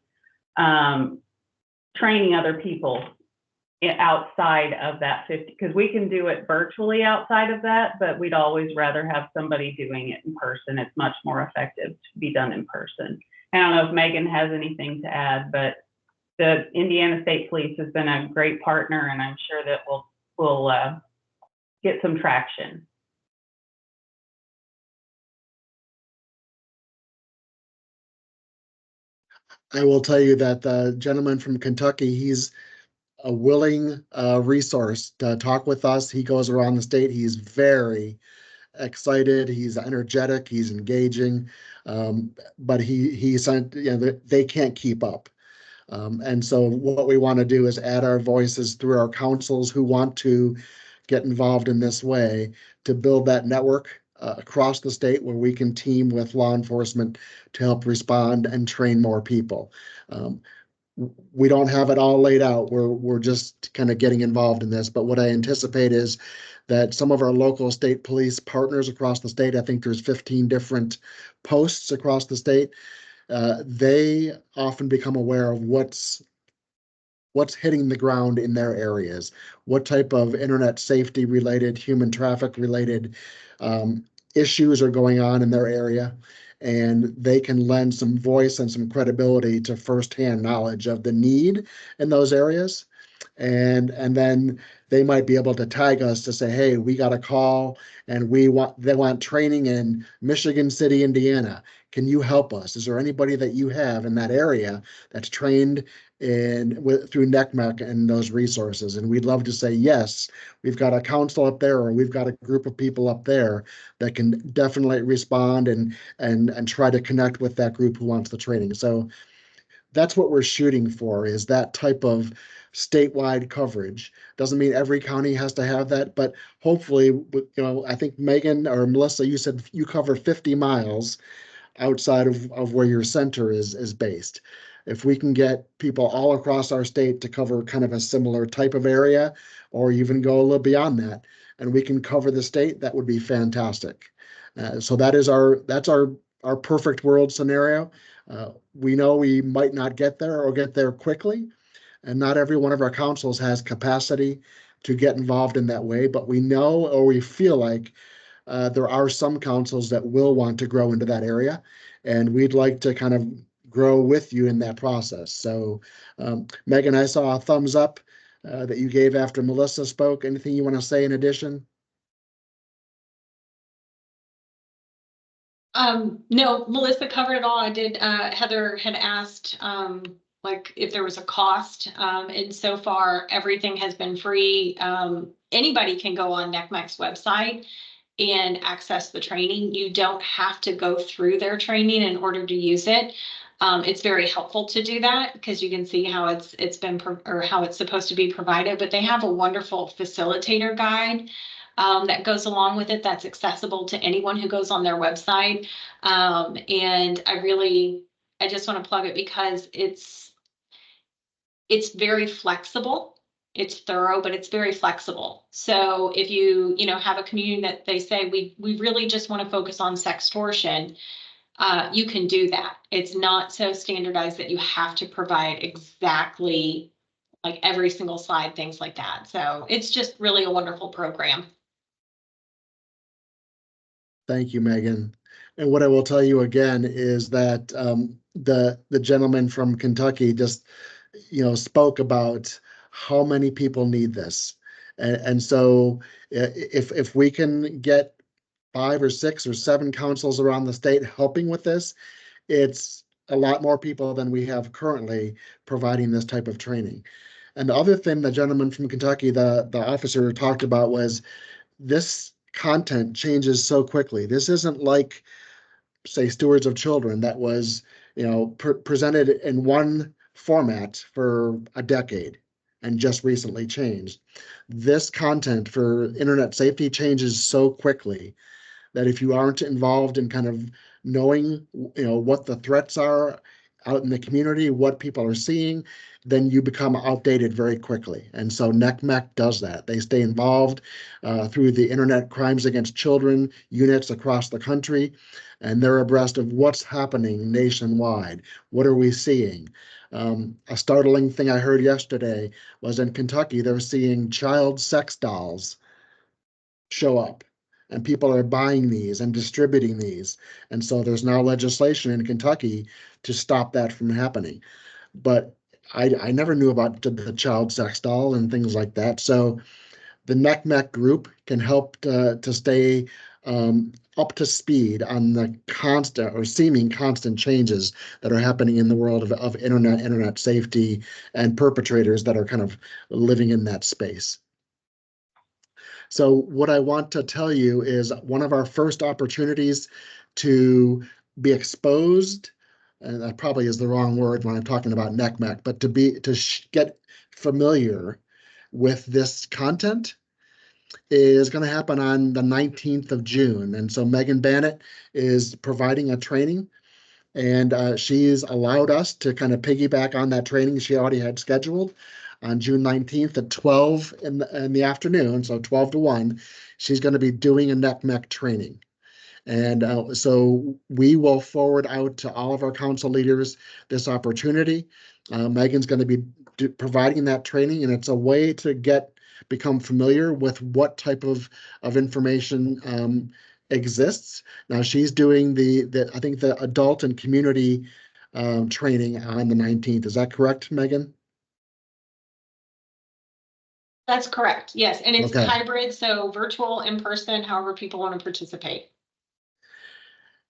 training other people outside of that 50, because we can do it virtually outside of that, but we'd always rather have somebody doing it in person. It's much more effective to be done in person. I don't know if Megan has anything to add, but the Indiana State Police has been a great partner, and I'm sure that we'll get some traction. I will tell you that the gentleman from Kentucky, he's a willing resource to talk with us. He goes around the state. He's very excited. He's energetic. He's engaging. But he said, you know, they can't keep up. And so what we want to do is add our voices through our councils who want to get involved in this way to build that network across the state where we can team with law enforcement to help respond and train more people. We don't have it all laid out. We're just kind of getting involved in this. But what I anticipate is that some of our local state police partners across the state, I think there's 15 different posts across the state, they often become aware of what's hitting the ground in their areas, what type of internet safety related, human traffic related issues are going on in their area. And they can lend some voice and some credibility to firsthand knowledge of the need in those areas. And then they might be able to tag us to say, hey, we got a call and they want training in Michigan City, Indiana. Can you help us? Is there anybody that you have in that area that's trained through NECMEC and those resources? And we'd love to say, yes, we've got a council up there, or we've got a group of people up there that can definitely respond and try to connect with that group who wants the training. So that's what we're shooting for, is that type of statewide coverage. Doesn't mean every county has to have that, but hopefully, you know, I think Megan or Melissa, you said you cover 50 miles outside of where your center is based. If we can get people all across our state to cover kind of a similar type of area, or even go a little beyond that, and we can cover the state, that would be fantastic. So that's our perfect world scenario. We know we might not get there or get there quickly, and not every one of our councils has capacity to get involved in that way, but we know, or we feel like there are some councils that will want to grow into that area, and we'd like to kind of grow with you in that process. So Megan, I saw a thumbs up that you gave after Melissa spoke. Anything you want to say in addition? No, Melissa covered it all. I did. Heather had asked like if there was a cost, and so far everything has been free. Anybody can go on NECMEC's website and access the training. You don't have to go through their training in order to use it. It's very helpful to do that because you can see how it's been or how it's supposed to be provided. But they have a wonderful facilitator guide that goes along with it, that's accessible to anyone who goes on their website. And I just want to plug it because it's very flexible. It's thorough, but it's very flexible. So if you have a community that they say we really just want to focus on sextortion, you can do that. It's not so standardized that you have to provide exactly like every single slide, things like that. So it's just really a wonderful program. Thank you, Megan. And what I will tell you again is that the gentleman from Kentucky just, spoke about how many people need this. And so if we can get 5 or 6 or 7 councils around the state helping with this, it's a lot more people than we have currently providing this type of training. And the other thing the gentleman from Kentucky, the officer, talked about was this content changes so quickly. This isn't like, say, Stewards of Children that was, presented in one format for a decade and just recently changed. This content for internet safety changes so quickly that if you aren't involved in kind of knowing, what the threats are out in the community, what people are seeing, then you become outdated very quickly. And so NECMEC does that. They stay involved through the Internet Crimes Against Children units across the country, and they're abreast of what's happening nationwide. What are we seeing? A startling thing I heard yesterday was in Kentucky, they're seeing child sex dolls show up, and people are buying these and distributing these. And so there's now legislation in Kentucky to stop that from happening. But I never knew about the child sex doll and things like that. So the NECMEC group can help to stay up to speed on the constant or seeming constant changes that are happening in the world of internet safety and perpetrators that are kind of living in that space. So what I want to tell you is one of our first opportunities to be exposed, and that probably is the wrong word when I'm talking about NECMEC, but to get familiar with this content is going to happen on the 19th of June. And so Megan Bannett is providing a training, and she's allowed us to kind of piggyback on that training she already had scheduled on June 19th at 12 in the afternoon, so 12 to 1. She's going to be doing a NECMEC training. And so we will forward out to all of our council leaders this opportunity. Megan's going to be providing that training, and it's a way to become familiar with what type of information exists. Now she's doing I think the adult and community training on the 19th. Is that correct, Megan? That's correct. Yes. And it's Okay. hybrid, so virtual, in person, however people want to participate.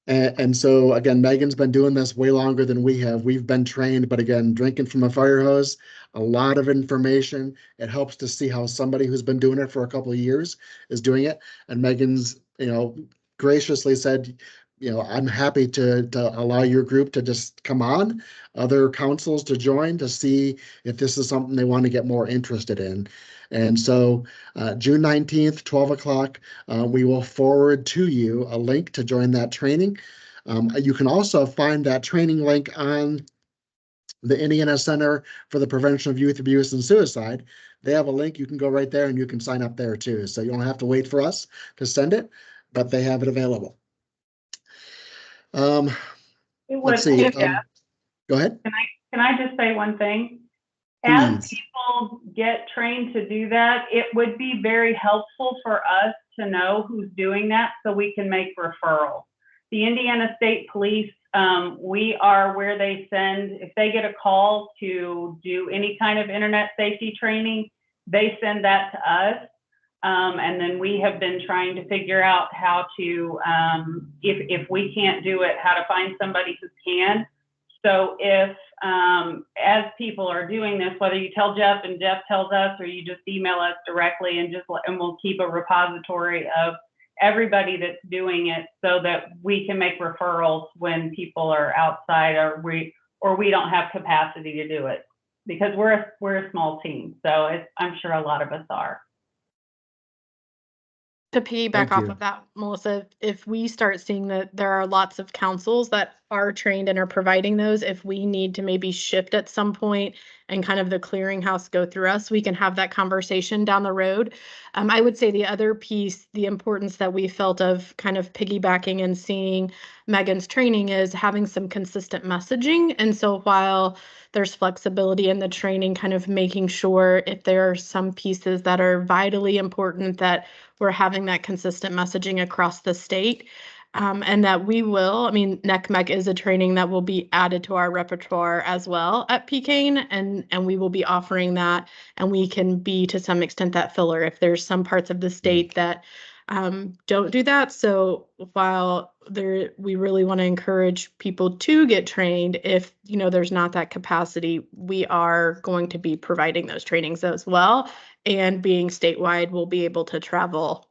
And so again, Megan's been doing this way longer than we have. We've been trained, but again, drinking from a fire hose, a lot of information. It helps to see how somebody who's been doing it for a couple of years is doing it. And Megan's, graciously said, I'm happy to allow your group to just come on, other councils to join to see if this is something they want to get more interested in. And so June 19th, 12 o'clock, we will forward to you a link to join that training. You can also find that training link on the Indiana Center for the Prevention of Youth Abuse and Suicide. They have a link. You can go right there and you can sign up there too. So you don't have to wait for us to send it, but they have it available. Let's see. Go ahead. Can I just say one thing? Please. As people get trained to do that, it would be very helpful for us to know who's doing that so we can make referrals. The Indiana State Police, we are where they send, if they get a call to do any kind of internet safety training, they send that to us. And then we have been trying to figure out how to, if we can't do it, how to find somebody who can. So if, as people are doing this, whether you tell Jeff and Jeff tells us, or you just email us directly and we'll keep a repository of everybody that's doing it so that we can make referrals when people are outside or we don't have capacity to do it, because we're a small team. So I'm sure a lot of us are. To piggyback off of that, Melissa, if we start seeing that there are lots of councils that are trained and are providing those, if we need to maybe shift at some point and kind of the clearinghouse go through us, we can have that conversation down the road. I would say the other piece, the importance that we felt of kind of piggybacking and seeing Megan's training is having some consistent messaging. And so while there's flexibility in the training, kind of making sure if there are some pieces that are vitally important that we're having that consistent messaging across the state. And that we will, NECMEC is a training that will be added to our repertoire as well at PCAIN, and we will be offering that, and we can be to some extent that filler if there's some parts of the state that don't do that. So while we really want to encourage people to get trained, if there's not that capacity, we are going to be providing those trainings as well. And being statewide, we'll be able to travel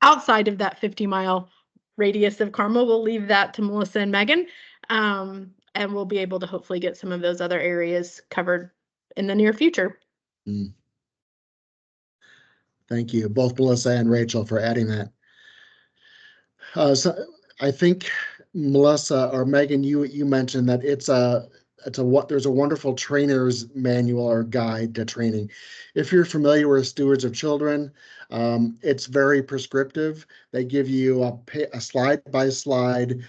outside of that 50-mile radius of Carmel. We'll leave that to Melissa and Megan. and we'll be able to hopefully get some of those other areas covered in the near future. Thank you, both Melissa and Rachel, for adding that. So I think Melissa or Megan, you mentioned that there's a wonderful trainer's manual or guide to training. If you're familiar with Stewards of Children, it's very prescriptive. They give you a slide-by-slide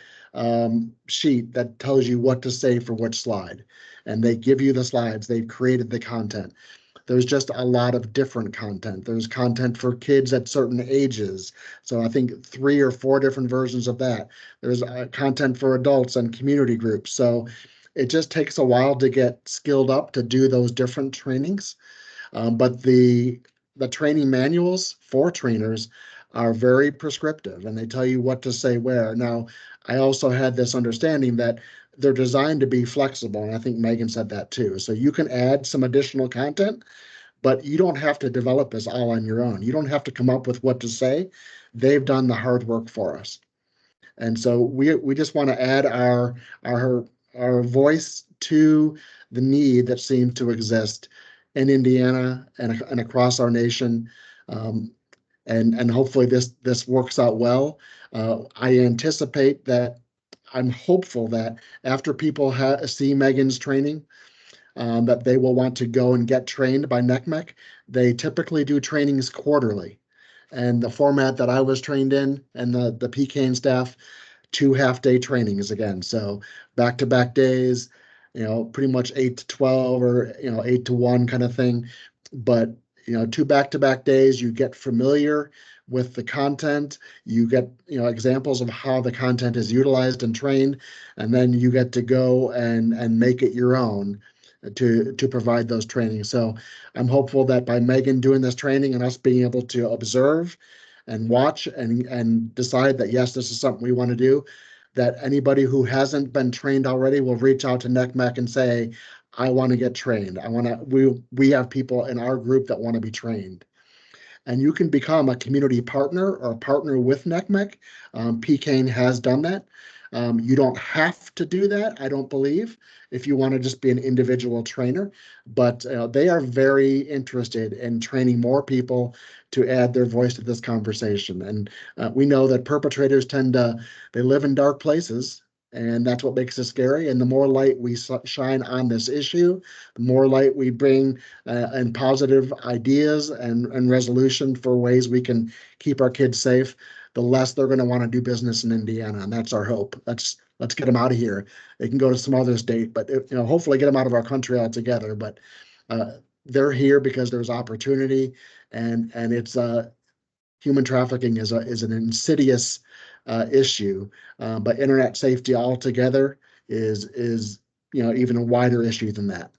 sheet that tells you what to say for which slide, and they give you the slides. They've created the content. There's just a lot of different content. There's content for kids at certain ages. So I think 3 or 4 different versions of that. There's content for adults and community groups. So it just takes a while to get skilled up to do those different trainings. But the training manuals for trainers are very prescriptive, and they tell you what to say where. Now, I also had this understanding that they're designed to be flexible, and I think Megan said that too. So you can add some additional content, but you don't have to develop this all on your own. You don't have to come up with what to say. They've done the hard work for us. And so we just want to add our voice to the need that seems to exist in Indiana and across our nation. And hopefully this works out well. I anticipate that I'm hopeful that after people see Megan's training, that they will want to go and get trained by NECMEC. They typically do trainings quarterly. And the format that I was trained in and the PCAIN staff, 2 half-day trainings again. So back-to-back days, pretty much 8 to 12 or, 8 to 1 kind of thing. But, 2 back-to-back days, you get familiar with the content, you get, examples of how the content is utilized and trained, and then you get to go and make it your own to provide those trainings. So I'm hopeful that by Megan doing this training and us being able to observe and watch and decide that, yes, this is something we want to do, that anybody who hasn't been trained already will reach out to NECMEC and say, I want to get trained. We have people in our group that want to be trained. And you can become a community partner or a partner with NECMEC. PCAIN has done that. You don't have to do that, I don't believe, if you want to just be an individual trainer. But they are very interested in training more people to add their voice to this conversation. And we know that perpetrators they live in dark places, and that's what makes it scary. And the more light we shine on this issue, the more light we bring and positive ideas and resolution for ways we can keep our kids safe, the less they're going to want to do business in Indiana. And that's our hope. Let's get them out of here. They can go to some other state, but hopefully get them out of our country altogether. But they're here because there's opportunity, and it's human trafficking is an insidious issue, but internet safety altogether is even a wider issue than that.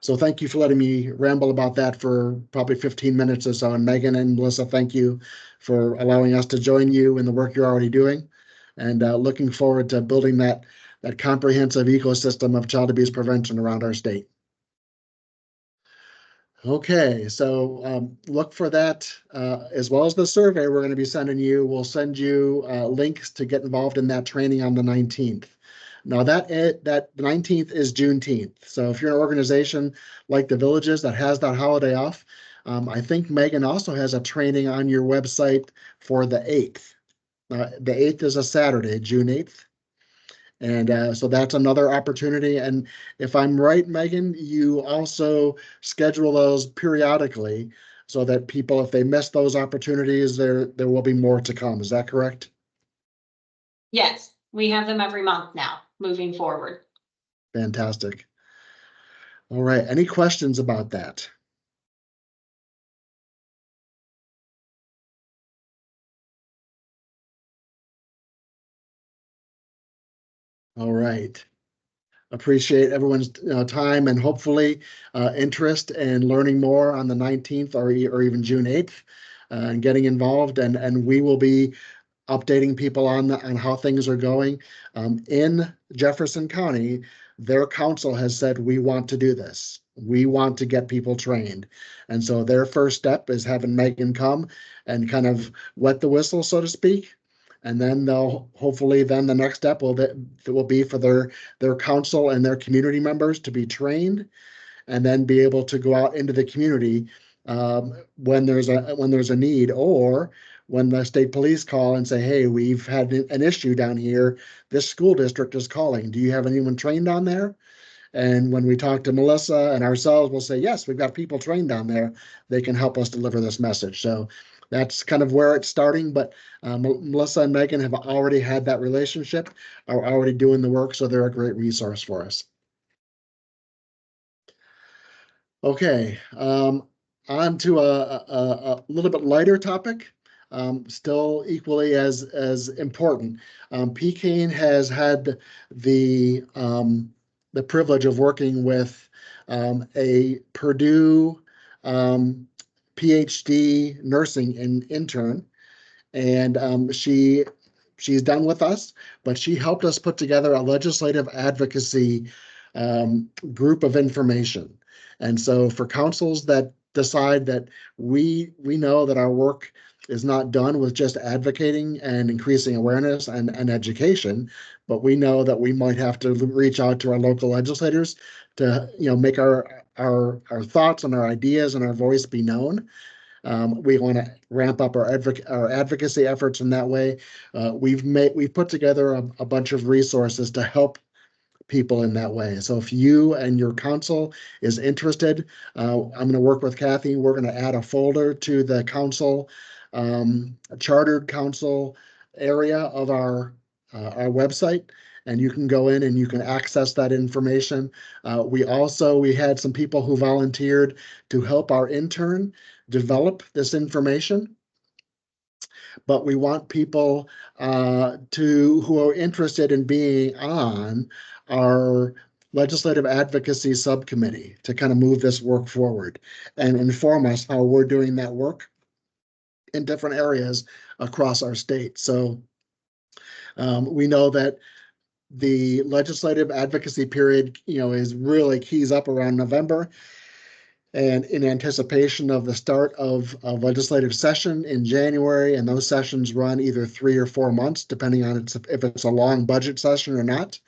So thank you for letting me ramble about that for probably 15 minutes or so. And Megan and Melissa, thank you for allowing us to join you in the work you're already doing, and looking forward to building that comprehensive ecosystem of child abuse prevention around our state. Okay, so look for that as well as the survey we're going to be sending you. We'll send you links to get involved in that training on the 19th. Now that 19th is Juneteenth. So if you're an organization like the Villages that has that holiday off, I think Megan also has a training on your website for the 8th. The 8th is a Saturday, June 8th. And so that's another opportunity. And if I'm right, Megan, you also schedule those periodically so that people, if they miss those opportunities, there will be more to come. Is that correct? Yes, we have them every month now, moving forward. Fantastic. All right. Any questions about that? All right. Appreciate everyone's time and hopefully interest in learning more on the 19th or even June 8th and getting involved. And we will be updating people on how things are going. In Jefferson County, their council has said, we want to do this. We want to get people trained. And so their first step is having Megan come and kind of wet the whistle, so to speak. And then they'll hopefully then the next step will be for their council and their community members to be trained and then be able to go out into the community when there's a need, or when the state police call and say, hey, we've had an issue down here. This school district is calling. Do you have anyone trained on there? And when we talk to Melissa and ourselves, we'll say, yes, we've got people trained down there. They can help us deliver this message. So that's kind of where it's starting. But Melissa and Megan have already had that relationship, are already doing the work. So they're a great resource for us. Okay, on to a little bit lighter topic, still equally as important. PCAIN has had the privilege of working with a Purdue PhD nursing intern, and she's done with us, but she helped us put together a legislative advocacy group of information. And so for councils that decide that we know that our work is not done with just advocating and increasing awareness and education, but we know that we might have to reach out to our local legislators to make our thoughts and our ideas and our voice be known. We want to ramp up our advocacy efforts in that way. We've put together a bunch of resources to help people in that way. So if you and your council is interested, I'm going to work with Kathy. We're going to add a folder to the council, chartered council area of our website, and you can go in and you can access that information. We had some people who volunteered to help our intern develop this information. But we want people who are interested in being on our legislative advocacy subcommittee to kind of move this work forward and inform us how we're doing that work in different areas across our state. So we know that the legislative advocacy period, is really keys up around November. And in anticipation of the start of a legislative session in January, and those sessions run either 3 or 4 months, depending on if it's a long budget session or not.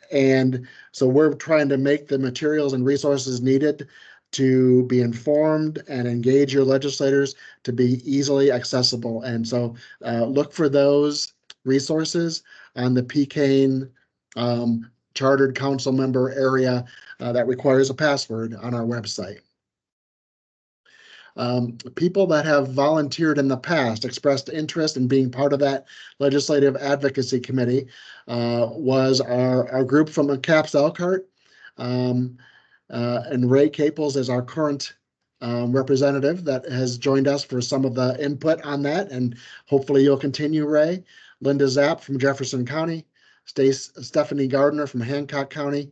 And so we're trying to make the materials and resources needed to be informed and engage your legislators to be easily accessible. And so look for those resources on the PCAIN chartered council member area that requires a password on our website. People that have volunteered in the past expressed interest in being part of that legislative advocacy committee was our group from Caps Elkhart, and Ray Caples is our current representative that has joined us for some of the input on that, and hopefully you'll continue, Ray. Linda Zapp from Jefferson County, Stephanie Gardner from Hancock County,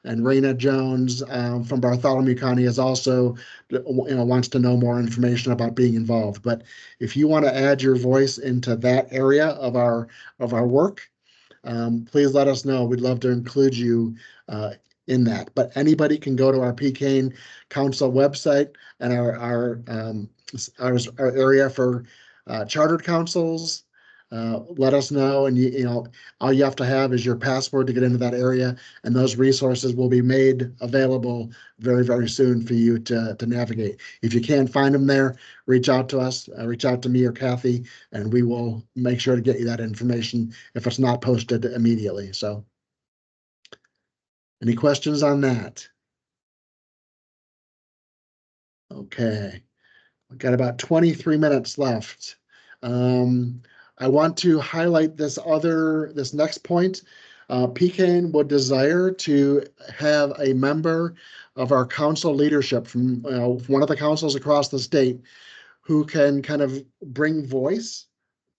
and Raina Jones from Bartholomew County is also, wants to know more information about being involved. But if you want to add your voice into that area of our work, please let us know. We'd love to include you in that. But anybody can go to our PCAIN Council website and our area for chartered councils. Let us know, and all you have to have is your password to get into that area, and those resources will be made available very, very soon for you to navigate. If you can't find them there, reach out to us, reach out to me or Kathy, and we will make sure to get you that information if it's not posted immediately. So any questions on that? Okay, we've got about 23 minutes left. I want to highlight this next point. PCAIN would desire to have a member of our council leadership from one of the councils across the state who can kind of bring voice,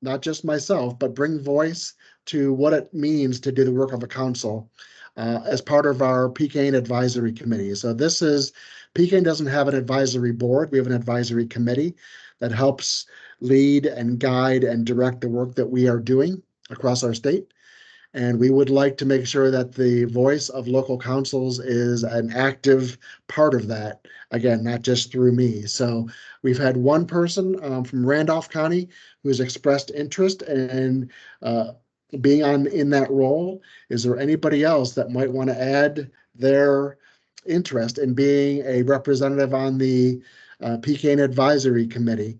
not just myself, but bring voice to what it means to do the work of a council as part of our PCAIN advisory committee. So PCAIN doesn't have an advisory board. We have an advisory committee that helps lead and guide and direct the work that we are doing across our state. And we would like to make sure that the voice of local councils is an active part of that. Again, not just through me. So we've had one person from Randolph County who's expressed interest in being in that role. Is there anybody else that might want to add their interest in being a representative on the PCAIN Advisory Committee?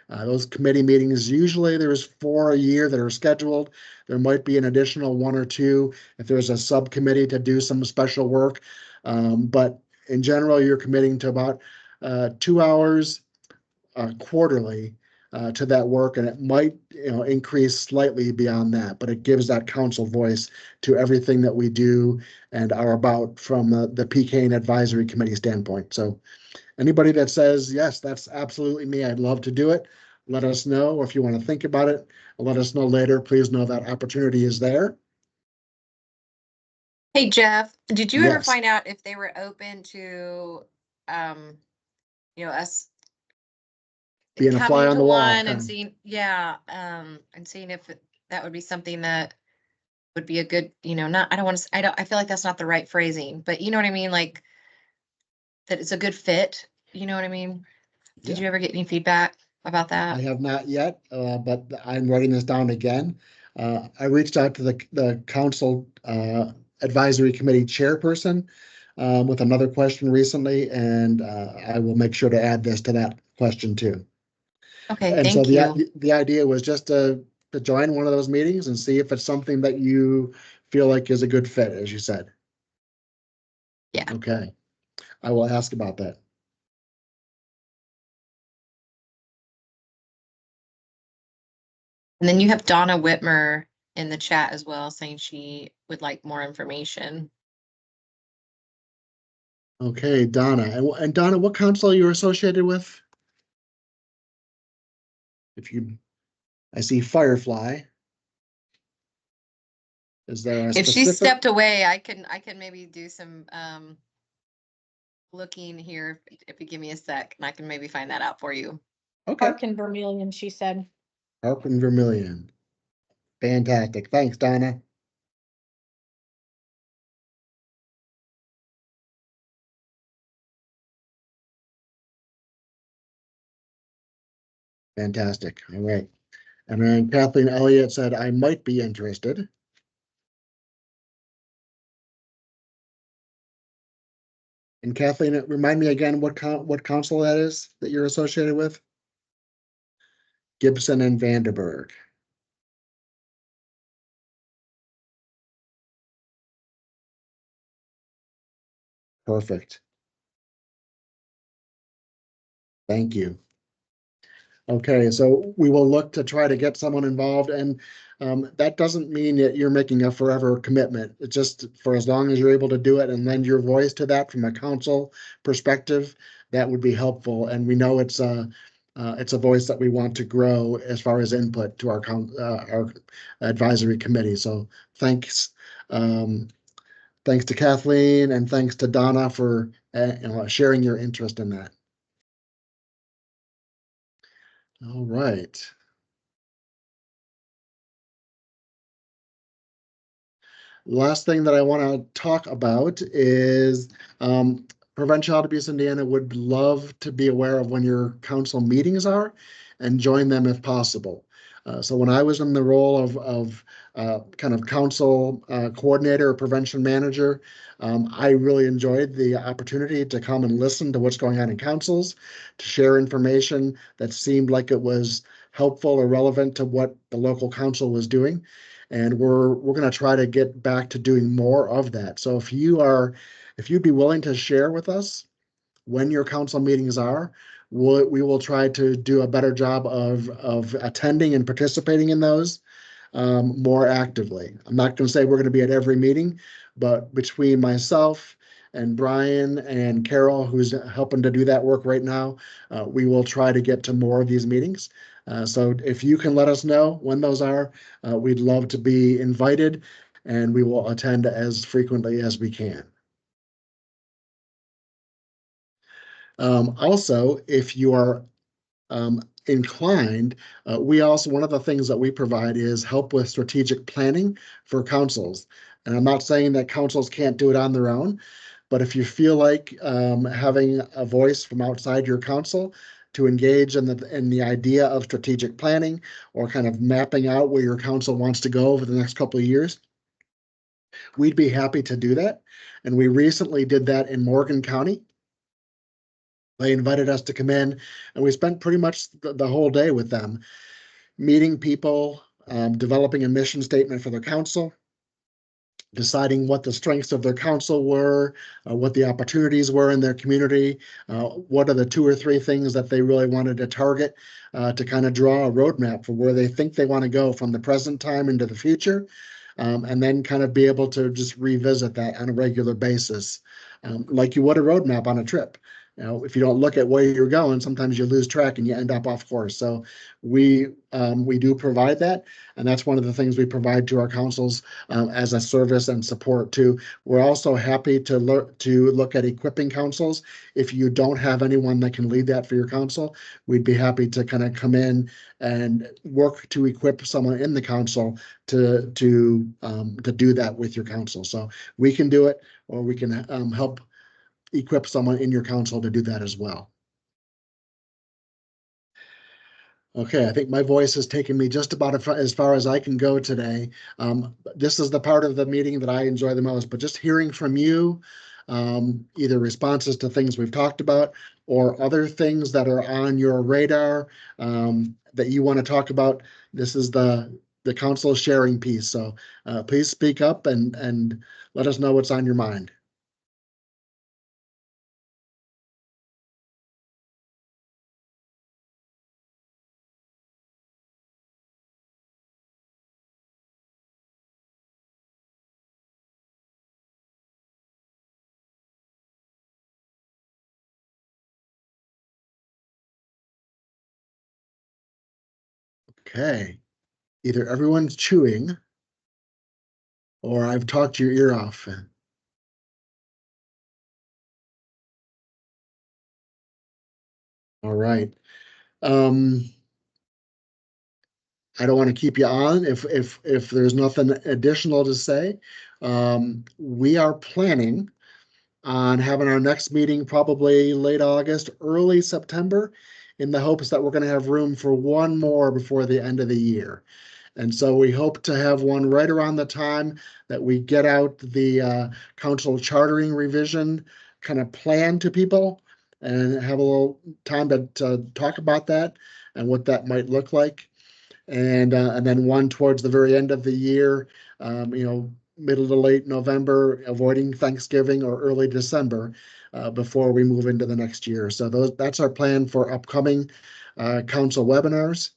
Those committee meetings, usually there's 4 a year that are scheduled. There might be an additional 1 or 2 if there's a subcommittee to do some special work. But in general, you're committing to about 2 hours quarterly to that work, and it might increase slightly beyond that, but it gives that council voice to everything that we do and are about from the PCAIN Advisory Committee standpoint. So anybody that says, yes, that's absolutely me, I'd love to do it, let us know. Or if you want to think about it, let us know later. Please know that opportunity is there. Hey, Jeff, did you ever Yes. find out if they were open to, us Being a fly coming on to the wall, one kind and of. seeing, and seeing if that would be something that would be a good, not, I feel like that's not the right phrasing, but you know what I mean? Like that it's a good fit. You know what I mean? Did Yeah. you ever get any feedback about I that? have not yet, but I'm writing this down again. I reached out to the council advisory committee chairperson with another question recently, and I will make sure to add this to that question too. Okay, And so thank you. the idea was just to join one of those meetings and see if it's something that you feel like is a good fit, as you said. Yeah. Okay, I will ask about that. And then you have Donna Whitmer in the chat as well, saying she would like more information. Okay, Donna. And Donna, what council are you associated with? I see Firefly. Is there a If she specific? stepped away, I can maybe do some looking here if you give me a sec, and I can maybe find that out for you. Okay, Park and Vermilion, she said. Harp and Vermilion. Fantastic. Thanks, Donna. Fantastic. All right. And then Kathleen Elliott said, I might be interested. And Kathleen, remind me again what council that is that you're associated with? Gibson and Vanderburg. Perfect. Thank you. Okay, so we will look to try to get someone involved, and that doesn't mean that you're making a forever commitment. It's just for as long as you're able to do it and lend your voice to that from a council perspective, that would be helpful. And we know it's a voice that we want to grow as far as input to our advisory committee. So thanks, thanks to Kathleen and thanks to Donna for sharing your interest in that. All right. Last thing that I want to talk about is Prevent Child Abuse Indiana would love to be aware of when your council meetings are and join them if possible. So when I was in the role of kind of council coordinator or prevention manager, I really enjoyed the opportunity to come and listen to what's going on in councils, to share information that seemed like it was helpful or relevant to what the local council was doing. And we're going to try to get back to doing more of that. So if you'd be willing to share with us when your council meetings are, we will try to do a better job of attending and participating in those more actively. I'm not going to say we're going to be at every meeting, but between myself and Brian and Carol, who's helping to do that work right now, we will try to get to more of these meetings. So if you can let us know when those are, we'd love to be invited, and we will attend as frequently as we can. Also, if you are inclined, we also, one of the things that we provide is help with strategic planning for councils. And I'm not saying that councils can't do it on their own, but if you feel like having a voice from outside your council to engage in the idea of strategic planning or kind of mapping out where your council wants to go over the next couple of years, we'd be happy to do that. And we recently did that in Morgan County. They invited us to come in, and we spent pretty much the whole day with them, meeting people, developing a mission statement for their council, deciding what the strengths of their council were, what the opportunities were in their community, what are the 2 or 3 things that they really wanted to target to kind of draw a roadmap for where they think they want to go from the present time into the future, and then kind of be able to just revisit that on a regular basis, like you would a roadmap on a trip. You know, if you don't look at where you're going, sometimes you lose track and you end up off course. So we do provide that, and that's one of the things we provide to our councils as a service and support too. We're also happy to look at equipping councils. If you don't have anyone that can lead that for your council, we'd be happy to kind of come in and work to equip someone in the council to do that with your council. So we can do it, or we can help equip someone in your council to do that as well. Okay, I think my voice has taken me just about as far as I can go today. This is the part of the meeting that I enjoy the most, but just hearing from you, either responses to things we've talked about or other things that are on your radar that you want to talk about. This is the council sharing piece. So please speak up and let us know what's on your mind. Okay, either everyone's chewing or I've talked your ear off. All right. I don't want to keep you on if there's nothing additional to say. We are planning on having our next meeting probably late August, early September, in the hopes that we're going to have room for one more before the end of the year. And so we hope to have one right around the time that we get out the council chartering revision kind of plan to people and have a little time to talk about that and what that might look like. And then one towards the very end of the year, middle to late November, avoiding Thanksgiving or early December before we move into the next year. So that's our plan for upcoming council webinars.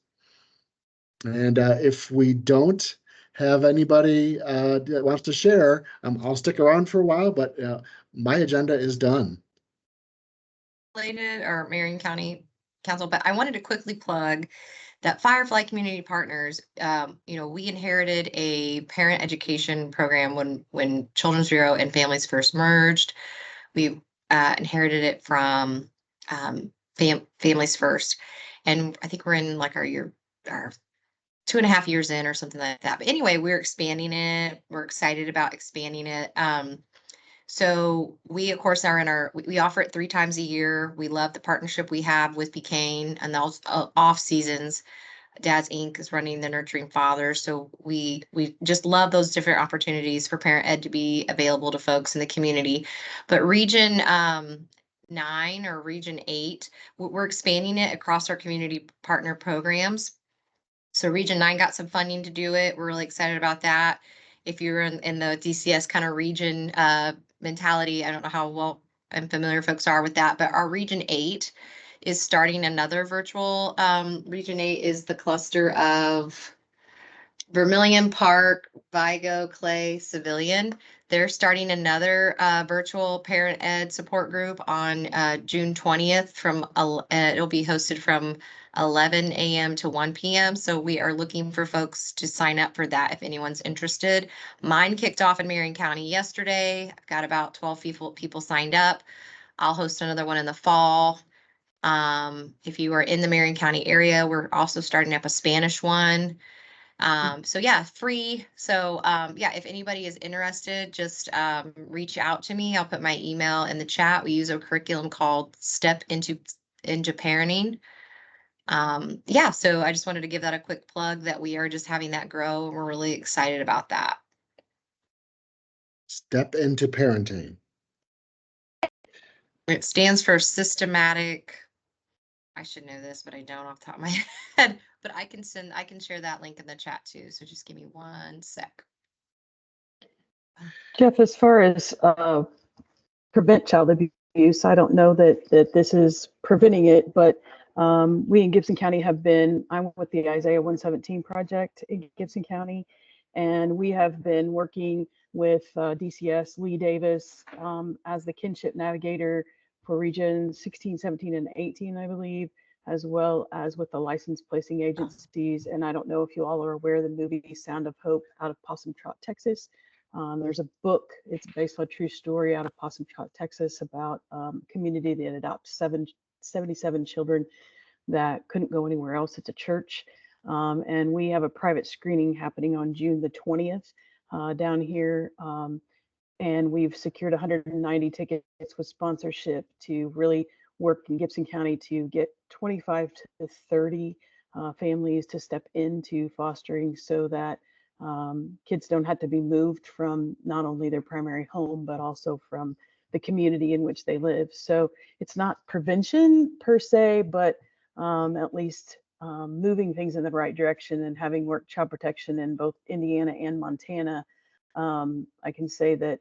And if we don't have anybody that wants to share, I'll stick around for a while, but my agenda is done. Related or Marion County Council, but I wanted to quickly plug that Firefly Community Partners. We inherited a parent education program when Children's Bureau and Families First merged. We inherited it from Families First, and I think we're in like our 2.5 years in or something like that. But anyway, we're expanding it. We're excited about expanding it. So we, of course, we offer it 3 times a year. We love the partnership we have with PCAIN and those off seasons. Dads Inc. is running the Nurturing Fathers. So we just love those different opportunities for parent ed to be available to folks in the community. But Region 9 or Region 8, we're expanding it across our community partner programs. So Region 9 got some funding to do it. We're really excited about that. If you're in the DCS kind of region mentality, I don't know how well and familiar folks are with that, but our Region 8 is starting another virtual. Region 8 is the cluster of Vermilion Park, Vigo, Clay, Civilian. They're starting another virtual parent ed support group on June 20th it'll be hosted from 11 a.m. to 1 p.m. So we are looking for folks to sign up for that if anyone's interested. Mine kicked off in Marion County yesterday. I've got about 12 people signed up. I'll host another one in the fall. If you are in the Marion County area, we're also starting up a Spanish one. So yeah, free. So yeah, if anybody is interested, just reach out to me. I'll put my email in the chat. We use a curriculum called Step into Parenting. Yeah, so I just wanted to give that a quick plug that we are just having that grow, and we're really excited about that. Step into Parenting. It stands for systematic. I should know this, but I don't off the top of my head. But I can share that link in the chat too. So just give me 1 sec. Jeff, as far as prevent child abuse, I don't know that this is preventing it, but we in Gibson County I'm with the Isaiah 117 project in Gibson County, and we have been working with DCS, Lee Davis, as the kinship navigator for region 16, 17, and 18, I believe, as well as with the license placing agencies. And I don't know if you all are aware of the movie Sound of Hope out of Possum Trot, Texas. There's a book, it's based on a true story out of Possum Trot, Texas, about a community that adopts 77 children that couldn't go anywhere else. It's a church. And we have a private screening happening on June the 20th down here. And we've secured 190 tickets with sponsorship to really work in Gibson County to get 25 to 30 families to step into fostering, so that kids don't have to be moved from not only their primary home, but also from the community in which they live. So it's not prevention per se, but at least moving things in the right direction. And having worked child protection in both Indiana and Montana, I can say that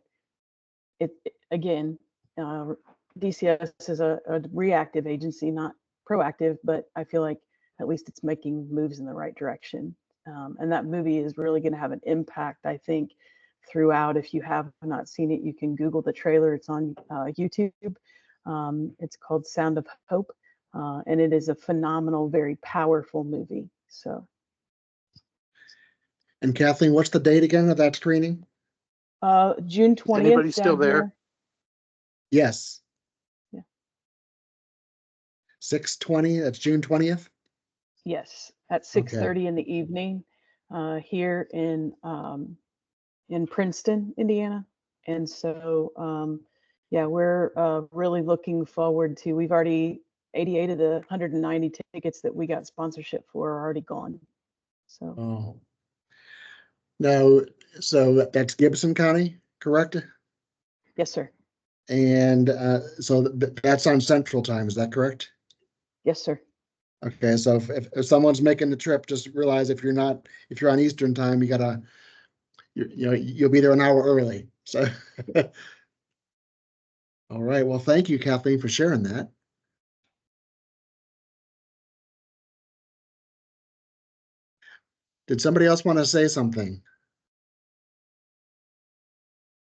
again, DCS is a reactive agency, not proactive, but I feel like at least it's making moves in the right direction. And that movie is really going to have an impact, I think, throughout. If you have not seen it, you can Google the trailer. It's on YouTube. It's called Sound of Hope, and it is a phenomenal, very powerful movie. So. And Kathleen, what's the date again of that screening? June 20th. Anybody still there? Here. Yes. Yeah. 6/20, that's June 20th? Yes, at 6:30 in the evening, here in Princeton, Indiana. And so, yeah, we're really looking forward to. We've already 88 of the 190 tickets that we got sponsorship for are already gone. So. Oh. No, so that's Gibson County, correct? Yes, sir. And so that's on Central Time, is that correct? Yes, sir. Okay, so if someone's making the trip, just realize if you're on Eastern Time, you'll be there an hour early. So, all right. Well, thank you, Kathleen, for sharing that. Did somebody else want to say something?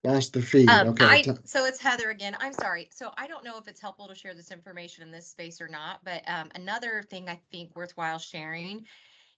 Lost the feed. Okay. So it's Heather again. I'm sorry. So I don't know if it's helpful to share this information in this space or not, but another thing I think worthwhile sharing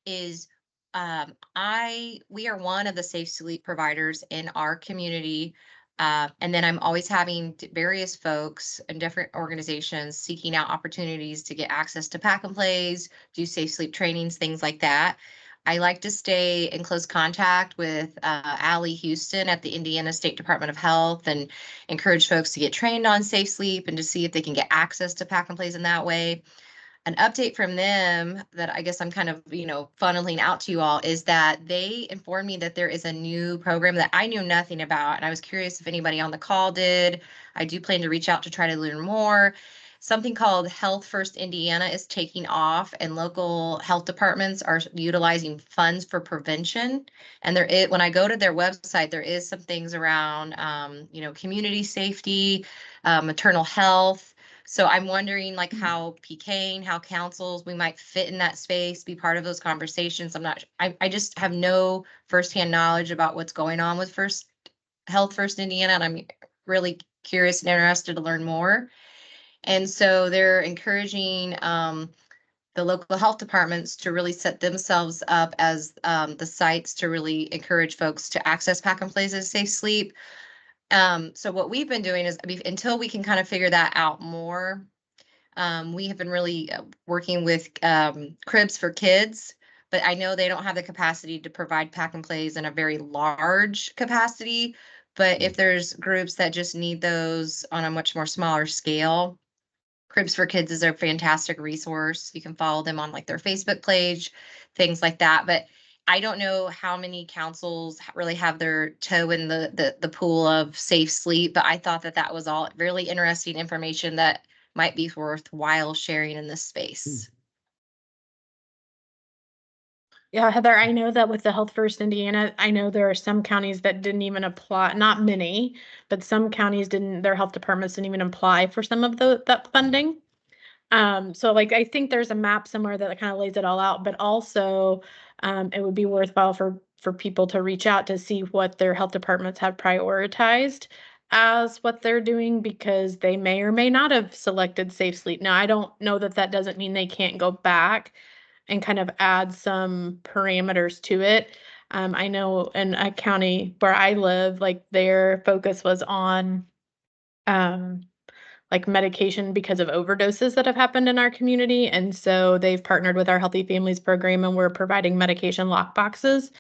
is we are one of the safe sleep providers in our community. And then I'm always having various folks and different organizations seeking out opportunities to get access to pack and plays, do safe sleep trainings, things like that. I like to stay in close contact with Allie Houston at the Indiana State Department of Health and encourage folks to get trained on safe sleep and to see if they can get access to pack and plays in that way. An update from them that I guess I'm kind of, funneling out to you all is that they informed me that there is a new program that I knew nothing about. And I was curious if anybody on the call did. I do plan to reach out to try to learn more. Something called Health First Indiana is taking off, and local health departments are utilizing funds for prevention. And when I go to their website, there is some things around, community safety, maternal health. So I'm wondering how PCAIN, how councils, we might fit in that space, be part of those conversations. I just have no firsthand knowledge about what's going on with Health First Indiana, and I'm really curious and interested to learn more. And so they're encouraging the local health departments to really set themselves up as the sites to really encourage folks to access pack and plays as safe sleep. So what we've been doing is until we can kind of figure that out more, We have been really working with cribs for kids, but I know they don't have the capacity to provide pack and plays in a very large capacity. But if there's groups that just need those on a much more smaller scale, Cribs for Kids is a fantastic resource. You can follow them on like their Facebook page, things like that. But I don't know how many councils really have their toe in the pool of safe sleep, but I thought that that was all really interesting information that might be worthwhile sharing in this space. Yeah, Heather, I know that with the Health First Indiana, I know there are some counties that didn't even apply, not many, but some counties didn't, their health departments didn't even apply for some of that funding. So like, I think there's a map somewhere that kind of lays it all out, but also, it would be worthwhile for people to reach out to see what their health departments have prioritized as what they're doing, because they may or may not have selected safe sleep. Now, I don't know that that doesn't mean they can't go back and kind of add some parameters to it. I know in a county where I live, like their focus was on, like medication because of overdoses that have happened in our community. And so they've partnered with our Healthy Families program, and we're providing medication lock boxes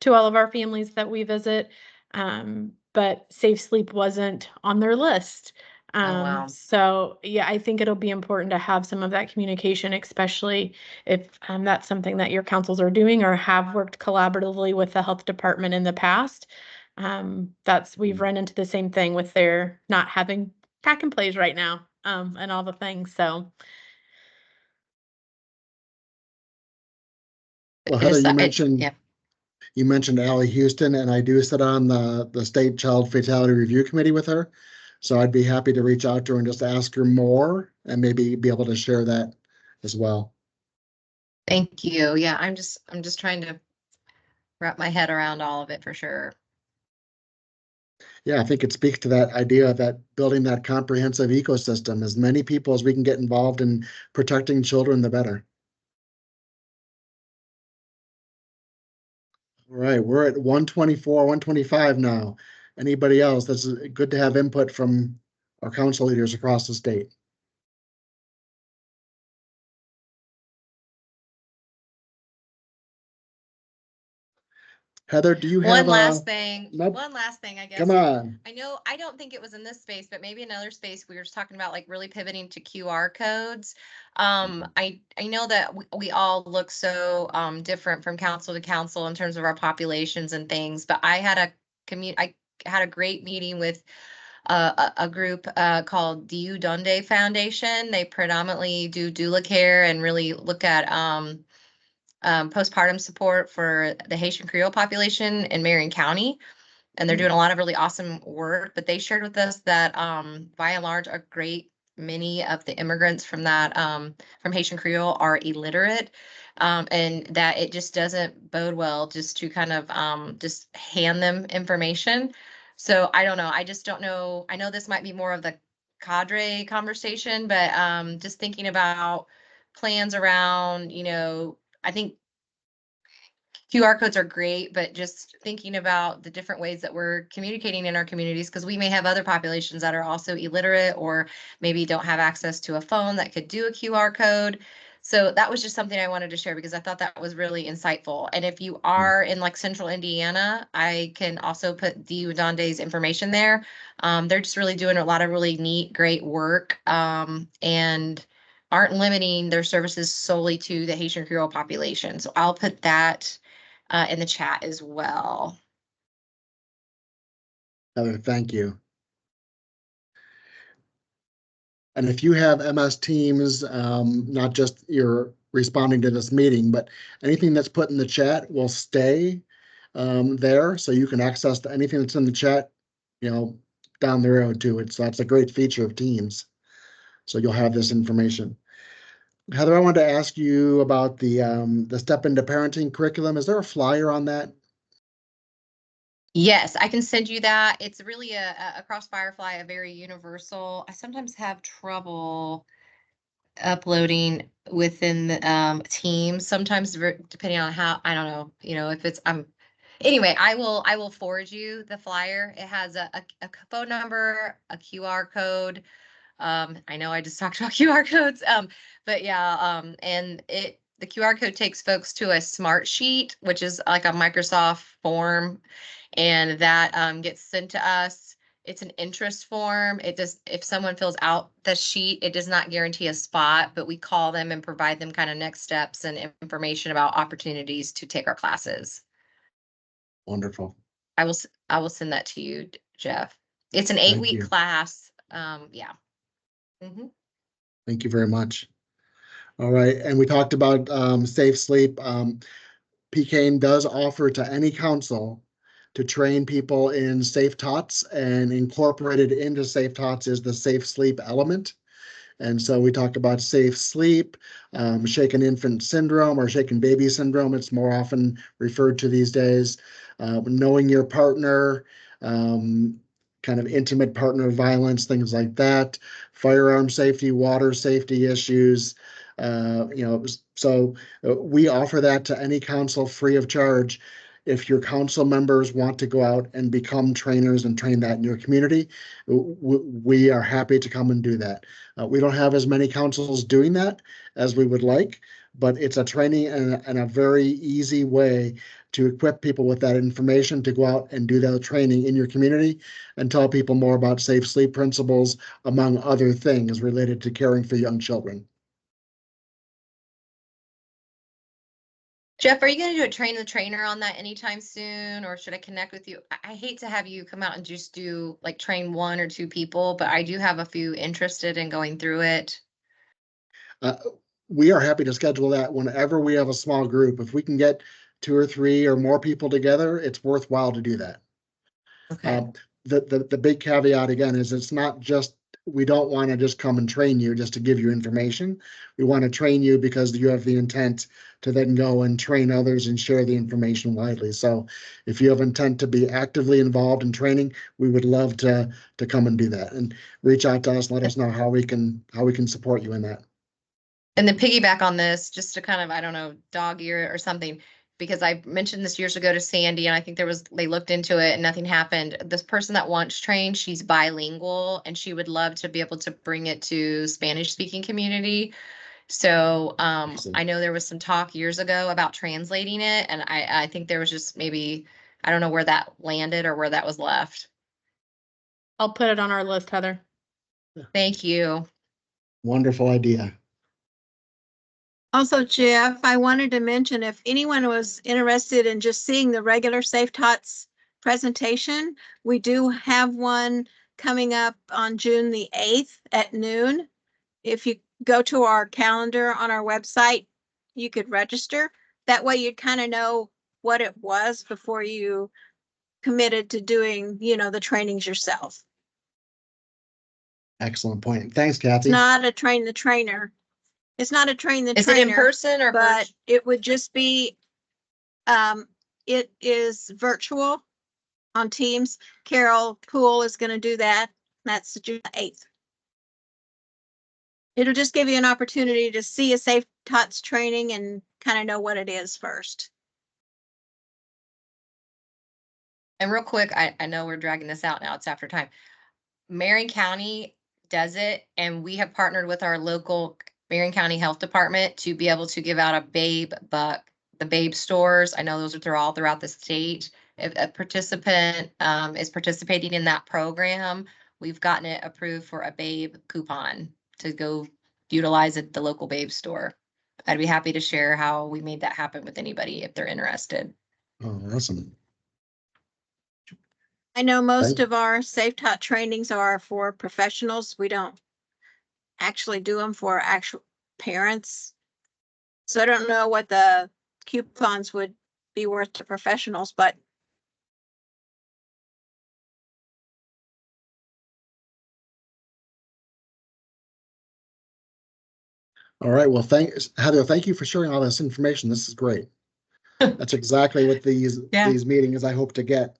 to all of our families that we visit. But safe sleep wasn't on their list. Wow. So yeah, I think it'll be important to have some of that communication, especially if that's something that your councils are doing or have worked collaboratively with the health department in the past. We've run into the same thing with their not having pack and plays right now, and all the things. So Well, Heather, you yeah. mentioned Allie Houston, and I do sit on the State Child Fatality Review Committee with her. So I'd be happy to reach out to her and just ask her more and maybe be able to share that as well. Thank you. Yeah, I'm just trying to wrap my head around all of it for sure. Yeah, I think it speaks to that idea that building that comprehensive ecosystem, as many people as we can get involved in protecting children, the better. All right, we're at 124, 125 now. Anybody else? That's good to have input from our council leaders across the state. Heather, do you have One last thing, nope. I guess. Come on. I know, I don't think it was in this space, but maybe another space we were just talking about, like really pivoting to QR codes. I know that we all look so different from council to council in terms of our populations and things, but I had a great meeting with a group called Diu Donde Foundation. They predominantly do doula care and really look at postpartum support for the Haitian Creole population in Marion County. And they're doing a lot of really awesome work, but they shared with us that by and large, a great many of the immigrants from that from Haitian Creole are illiterate, and that it just doesn't bode well just to kind of just hand them information. So I don't know. I just don't know. I know this might be more of the cadre conversation, but just thinking about plans around, I think QR codes are great, but just thinking about the different ways that we're communicating in our communities, because we may have other populations that are also illiterate or maybe don't have access to a phone that could do a QR code. So that was just something I wanted to share because I thought that was really insightful. And if you are in like central Indiana, I can also put Diu Donde's information there. They're just really doing a lot of really neat, great work, and aren't limiting their services solely to the Haitian Creole population. So I'll put that in the chat as well. Heather, thank you. And if you have MS Teams, not just you're responding to this meeting, but anything that's put in the chat will stay there, so you can access anything that's in the chat, down the road too. That's a great feature of Teams. So you'll have this information. Heather, I wanted to ask you about the Step Into Parenting curriculum. Is there a flyer on that? Yes, I can send you that. It's really across Firefly, a very universal. I sometimes have trouble uploading within the Teams. Sometimes depending on how, I don't know, if it's anyway, I will forward you the flyer. It has a phone number, a QR code, I know I just talked about QR codes, but yeah, and the QR code takes folks to a smart sheet, which is like a Microsoft form, and that gets sent to us. It's an interest form. It does, if someone fills out the sheet, it does not guarantee a spot, but we call them and provide them kind of next steps and information about opportunities to take our classes. Wonderful. I will send that to you, Jeff. It's an Thank 8-week you. class. Yeah. Mhm. Thank you very much. All right, and we talked about safe sleep. PCAIN does offer to any council to train people in safe tots, and incorporated into safe tots is the safe sleep element. And so we talked about safe sleep, shaken infant syndrome or shaken baby syndrome. It's more often referred to these days. Knowing your partner, kind of intimate partner violence, things like that, firearm safety, water safety issues. So we offer that to any council free of charge. If your council members want to go out and become trainers and train that in your community, we are happy to come and do that. We don't have as many councils doing that as we would like, but it's a training and a very easy way to equip people with that information to go out and do that training in your community and tell people more about safe sleep principles, among other things related to caring for young children. Jeff, are you going to do a train the trainer on that anytime soon, or should I connect with you? I hate to have you come out and just do like train 1 or 2 people, but I do have a few interested in going through it. We are happy to schedule that whenever we have a small group. If we can get 2 or 3 or more people together, it's worthwhile to do that. Okay. The big caveat again is it's not just, we don't want to just come and train you just to give you information. We want to train you because you have the intent to then go and train others and share the information widely. So if you have intent to be actively involved in training, we would love to come and do that, and reach out to us, let us know how we can support you in that. And then piggyback on this, just to kind of, I don't know, dog ear or something, because I mentioned this years ago to Sandy, and I think they looked into it and nothing happened. This person that wants trained, she's bilingual, and she would love to be able to bring it to Spanish speaking community. So I know there was some talk years ago about translating it, and I think there was just maybe, I don't know where that landed or where that was left. I'll put it on our list, Heather. Thank you. Wonderful idea. Also, Jeff, I wanted to mention if anyone was interested in just seeing the regular Safe Tots presentation, we do have one coming up on June the 8th at noon. If you go to our calendar on our website, you could register. That way you'd kind of know what it was before you committed to doing, the trainings yourself. Excellent point. Thanks, Kathy. It's not a train the trainer. It's not a train the trainer. Is it in person or but it would just be, it is virtual on Teams. Carol Poole is going to do that. That's June 8th. It'll just give you an opportunity to see a Safe Tots training and kind of know what it is first. And real quick, I know we're dragging this out now, it's after time. Marion County does it, and we have partnered with our local Marion County Health Department to be able to give out a babe buck, the babe stores. I know those are all throughout the state. If a participant is participating in that program, we've gotten it approved for a babe coupon to go utilize at the local babe store. I'd be happy to share how we made that happen with anybody if they're interested. Oh, awesome. I know most of our Safe Tot trainings are for professionals. We don't actually do them for actual parents. So I don't know what the coupons would be worth to professionals, but All right. Well, Heather, thank you for sharing all this information. This is great. That's exactly what these meetings I hope to get,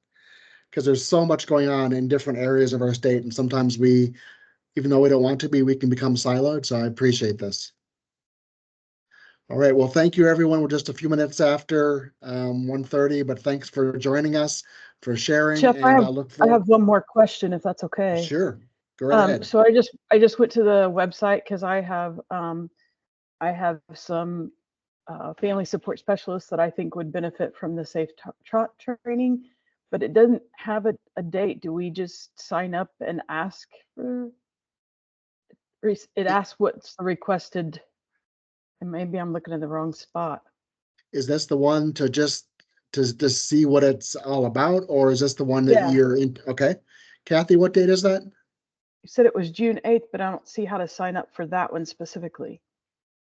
because there's so much going on in different areas of our state, and sometimes we, even though we don't want to be, we can become siloed. So I appreciate this. All right. Well, thank you, everyone. We're just a few minutes after 1:30, but thanks for joining us, for sharing. Jeff, and I have one more question, if that's okay. Sure. Go right ahead. So I just went to the website because I have some family support specialists that I think would benefit from the Safe Trot training, but it doesn't have a date. Do we just sign up and ask for? It asks what's the requested, and maybe I'm looking in the wrong spot. Is this the one to just to see what it's all about, or is this the one that Yeah. you're in? Okay. Kathy, what date is that? You said it was June 8th, but I don't see how to sign up for that one specifically.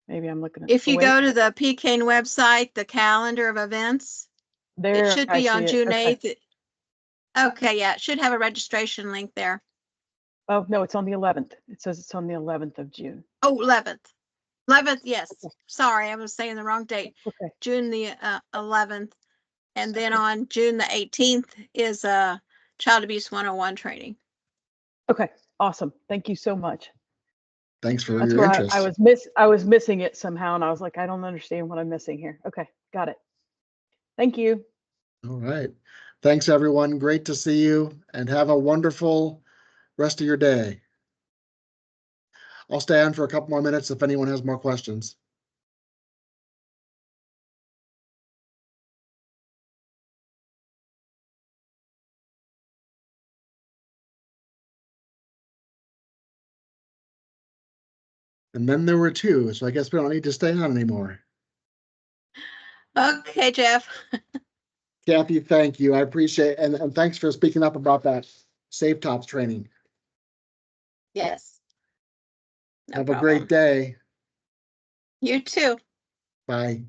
Maybe I'm looking at. If you wait. go to the PCAIN website, the calendar of events, There, it should I be see on it. June Okay. 8th. Okay, yeah, it should have a registration link there. Oh, no, it's on the 11th. It says it's on the 11th of June. Oh, 11th. 11th, yes. Sorry, I was saying the wrong date. Okay. June the 11th. And then on June the 18th is Child Abuse 101 training. Okay, awesome. Thank you so much. Thanks for That's your where interest. I was missing it somehow, and I was like, I don't understand what I'm missing here. Okay, got it. Thank you. All right. Thanks, everyone. Great to see you, and have a wonderful rest of your day. I'll stay on for a couple more minutes if anyone has more questions. And then there were two, so I guess we don't need to stay on anymore. Okay, Jeff. Kathy, thank you. I appreciate it. And thanks for speaking up about that Safe Tops training. Yes. No Have problem. a great day. You too. Bye.